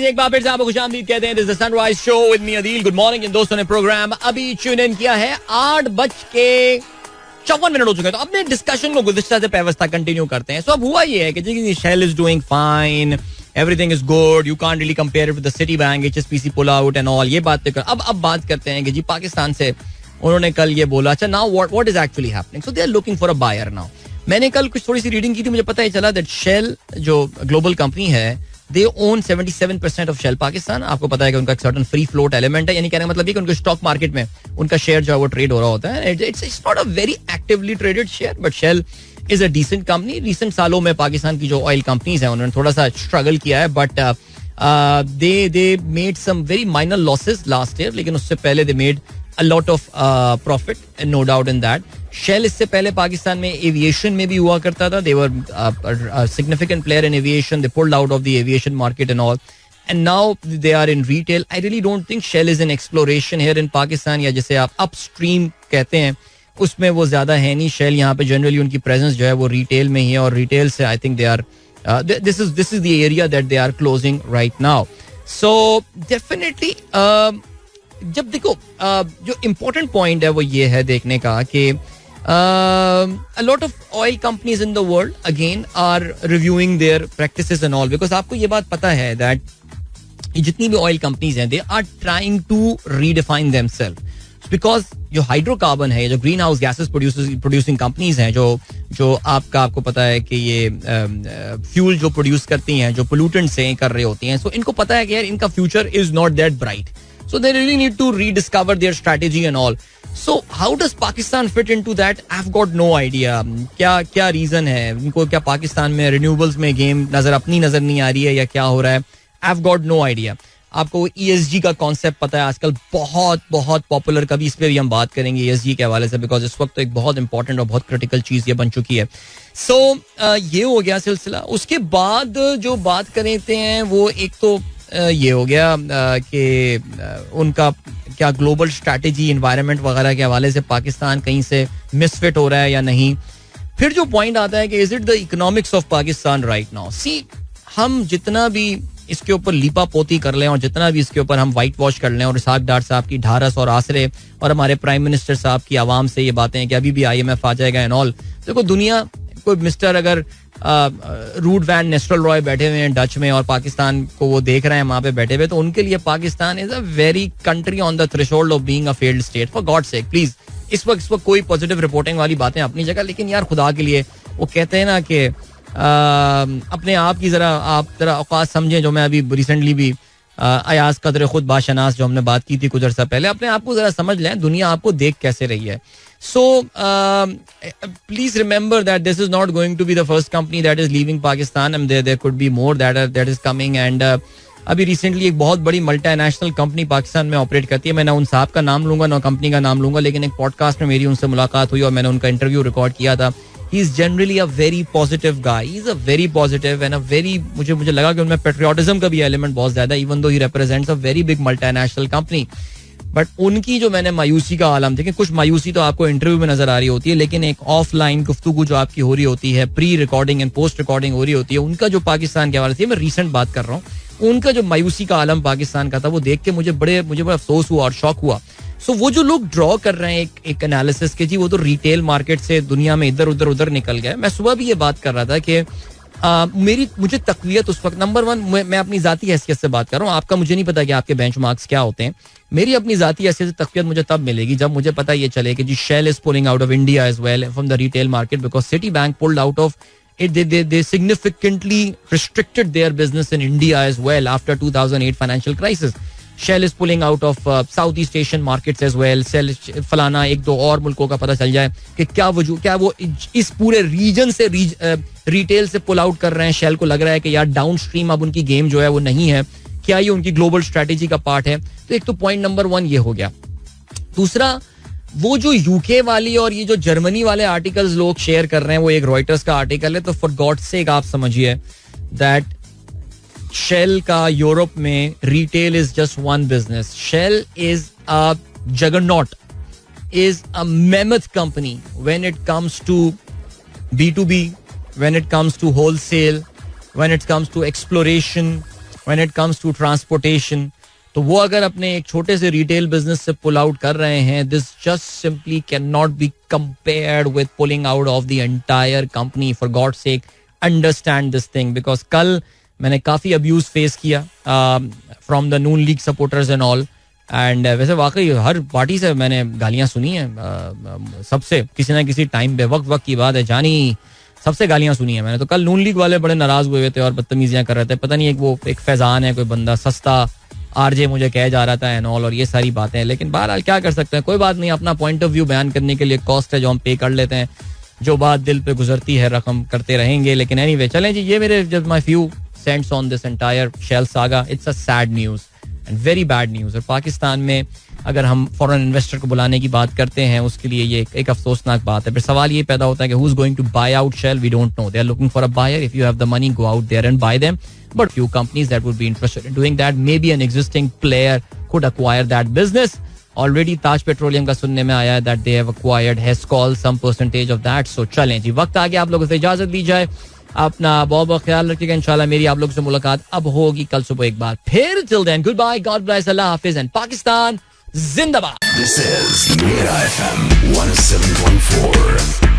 एक बार फिर से आपको खुशामदीद कहते हैं. This is the sunrise show with me Adeel. Good morning. इन दोस्तों ने प्रोग्राम अभी ट्यून इन किया है. 8:54 हो चुके हैं. तो अपने डिस्कशन को गुज़िश्ता से पेवस्ता कंटिन्यू करते हैं. सो अब हुआ ये है कि जी Shell is doing fine, everything is good, you can't really compare it with the city bank, HSBC pull out and all, ये बातें कर. अब बात करते हैं कि जी पाकिस्तान से उन्होंने कल ये बोला, अच्छा now what is actually happening. So they are looking for a buyer now. मैंने कल कुछ थोड़ी सी रीडिंग की थी, मुझे पता ही चला दैट शेल जो ग्लोबल कंपनी है, they own 77% of Shell Pakistan. आपको पता है कि उनका एक certain free float element है, यानी कहने का मतलब ये कि उनके स्टॉक मार्केट में उनका शेयर जो है वो ट्रेड हो रहा होता है. It's not a very actively traded share, but Shell is a decent company. Recent सालों में पाकिस्तान की जो ऑयल कंपनीज हैं उन्होंने थोड़ा सा स्ट्रगल किया है, but they made some very minor losses last year, लेकिन उससे पहले they made a lot of profit, and no doubt in that. Shell इससे पहले पाकिस्तान में एविएशन में भी हुआ करता था. They were a significant player in aviation. They pulled out of the aviation market and all. And now they are in retail. I really don't think Shell is in exploration here in Pakistan, या जिसे आप upstream कहते हैं उसमें वो ज्यादा है नहीं. Shell यहाँ पे जनरली उनकी प्रेजेंस जो है वो रिटेल में ही है, और रिटेल से I think they are This is the area that they are closing right now. So definitely जब देखो जो important point है वो ये है देखने का कि a lot of oil companies in the world again are reviewing their practices and all, because आपको ये बात पता है that जितनी भी oil companies हैं they are trying to redefine themselves. Because जो हाइड्रोकार्बन है, जो green house gases producing companies हैं, जो आपको पता है कि ये फ्यूल जो प्रोड्यूस करती हैं, जो पोल्यूटेंट्स हैं कर रही होती हैं, सो इनको पता है कि यार इनका future is not that bright, so they really need to rediscover their strategy and all. So how does Pakistan fit into that? I have got no idea. क्या रीजन है इनको? क्या पाकिस्तान में रिन्यूएबल्स में गेम अपनी नजर नहीं आ रही है या क्या हो रहा है? I have got no idea. आपको ESG का कॉन्सेप्ट पता है, आजकल बहुत बहुत पॉपुलर, कभी इस पर भी हम बात करेंगे ESG के हवाले से, बिकॉज इस वक्त तो एक बहुत इंपॉर्टेंट और बहुत क्रिटिकल चीज ये बन चुकी है. सो ये हो गया सिलसिला. उसके बाद जो बात करते हैं वो एक तो ये हो गया कि उनका क्या ग्लोबल स्ट्रैटेजी एनवायरनमेंट वगैरह के हवाले से पाकिस्तान कहीं से मिसफिट हो रहा है या नहीं. फिर जो पॉइंट आता है कि is it the economics of Pakistan right now? See, हम जितना भी इसके ऊपर लीपा पोती कर लें और जितना भी इसके ऊपर हम वाइट वॉश कर लें और इसाक डार साहब की ढारस और आसरे और हमारे प्राइम मिनिस्टर साहब की आवाम से ये बातें कि अभी भी IMF आ जाएगा एंड ऑल, देखो दुनिया कोई मिस्टर अगर रूड वैन नेस्टल रॉय बैठे हुए हैं डच में और पाकिस्तान को वो देख रहे हैं वहां पे बैठे हुए, तो उनके लिए Pakistan is a very country on the threshold of being a failed state. For God sake please, इस वक्त कोई पॉजिटिव रिपोर्टिंग वाली बातें अपनी जगह, लेकिन यार खुदा के लिए वो कहते हैं ना कि अपने आप की आप जरा औकात समझें. जो मैं अभी रिसेंटली भी अयाज कदर खुद बाशनास जो हमने बात की थी कुछ अर्सा पहले, अपने आप को जरा समझ लें दुनिया आपको देख कैसे रही है. So please remember that this is not going to be the first company that is leaving Pakistan and there could be more that is coming. And अभी रिसेंटली एक बहुत बड़ी मल्टीनेशनल कंपनी पाकिस्तान में ऑपरेट करती है. मैं ना उन साहब का नाम लूंगा ना कंपनी का नाम लूंगा, लेकिन एक पॉडकास्ट में मेरी उनसे मुलाकात हुई और मैंने उनका इंटरव्यू रिकॉर्ड किया था. He is generally a very positive guy. He is a very positive and a very मुझे लगा कि उनमें पेट्रियोटिज्म का भी एलिमेंट बहुत ज्यादा, even though he represents a very big multinational company. But उनकी जो मैंने मायूसी का आलम देखे, कुछ मायूसी तो आपको इंटरव्यू में नजर आ रही होती है, लेकिन एक ऑफलाइन गुफ्तगू जो आपकी हो रही होती है, pre recording and post recording हो रही होती है, उनका जो पाकिस्तान के हवाले से, मैं रिसेंट बात कर रहा हूँ, उनका जो मायूसी का आलम पाकिस्तान का था, वो देख के मुझे बड़ा अफसोस हुआ और शौक हुआ. सो वो जो लोग ड्रॉ कर रहे हैं एक एनालिसिस के, जी वो तो रिटेल मार्केट से दुनिया में इधर उधर निकल गए. मैं सुबह भी ये बात कर रहा था कि मुझे तकवीयत उस वक्त, नंबर वन मैं अपनी जाती हैसियत से बात कर रहा हूँ, आपका मुझे नहीं पता कि आपके बेंचमार्क्स क्या होते हैं. मेरी अपनी जाती हैसियत से तकवीयत मुझे तब मिलेगी जब मुझे पता ये चले कि जी Shell is pulling out of India as well from the retail market, because city bank pulled out of it. They significantly restricted their business in India as well after 2008 financial crisis. Shell is pulling out of Southeast Asian markets as well. फलाना एक दो और मुल्कों का पता चल जाए कि क्या वो इस पूरे रीजन से रिटेल से पुल आउट कर रहे हैं. शेल को लग रहा है कि यार डाउन स्ट्रीम अब उनकी गेम जो है वो नहीं है, क्या ये उनकी ग्लोबल स्ट्रेटेजी का पार्ट है? तो एक तो पॉइंट नंबर वन ये हो गया. दूसरा, वो जो यूके वाली और ये जो जर्मनी वाले आर्टिकल्स लोग शेयर कर रहे हैं, वो एक रॉयटर्स का आर्टिकल है, तो फॉर गॉड सेक आप समझिए दैट शेल का यूरोप में retail is just one business. Shell is a juggernaut, is a mammoth company when it comes to B2B, when it comes to wholesale, when it comes to exploration, when it comes to transportation. तो वो अगर अपने एक छोटे से retail business से pull out कर रहे हैं, this just simply can not be compared with pulling out of the entire company. For God sake understand this thing, because कल मैंने काफ़ी अब्यूज फेस किया from the Noon League supporters and all. And वैसे वाकई हर party से मैंने गालियाँ सुनी हैं, सबसे किसी ना किसी टाइम पे, वक्त की बात है जानी, सबसे गालियाँ सुनी है मैंने. तो कल नून लीग वाले बड़े नाराज हुए थे और बदतमीजियाँ कर रहे थे. पता नहीं एक फैजान है कोई बंदा, सस्ता आरजे मुझे कह जा रहा था एंड ऑल, और ये सारी बातें. लेकिन बहरहाल क्या कर सकते हैं, कोई बात नहीं, अपना पॉइंट ऑफ व्यू बयान करने के लिए कॉस्ट है जो हम पे कर लेते हैं. जो बात दिल पे गुजरती है रकम करते रहेंगे. लेकिन एनीवे चलें जी, ये मेरे just my few cents on this entire Shell saga. It's a sad news and very bad news. और पाकिस्तान में अगर हम फॉरेन इन्वेस्टर को बुलाने की बात करते हैं, उसके लिए ये एक अफसोसनाक बात है. फिर सवाल ये पैदा होता है कि who is going to buy out Shell? We don't know. They are looking for a buyer. If you have the money, go out there and buy them. But few companies that would be interested in doing that, maybe an existing player could acquire that business. Already Taj Petroleum का सुनने में आया है that they have acquired Hescol some percentage of that. So चलें जी, वक्त आ गया आप लोगों से इजाजत दी जाए. अपना बहुत बहुत ख्याल रखिएगा. इंशाल्लाह मेरी आप लोग से मुलाकात अब होगी कल सुबह एक बार फिर. Till then goodbye, God bless, अल्लाह हाफिज एंड पाकिस्तान जिंदाबाद. This is Mira FM 107.4.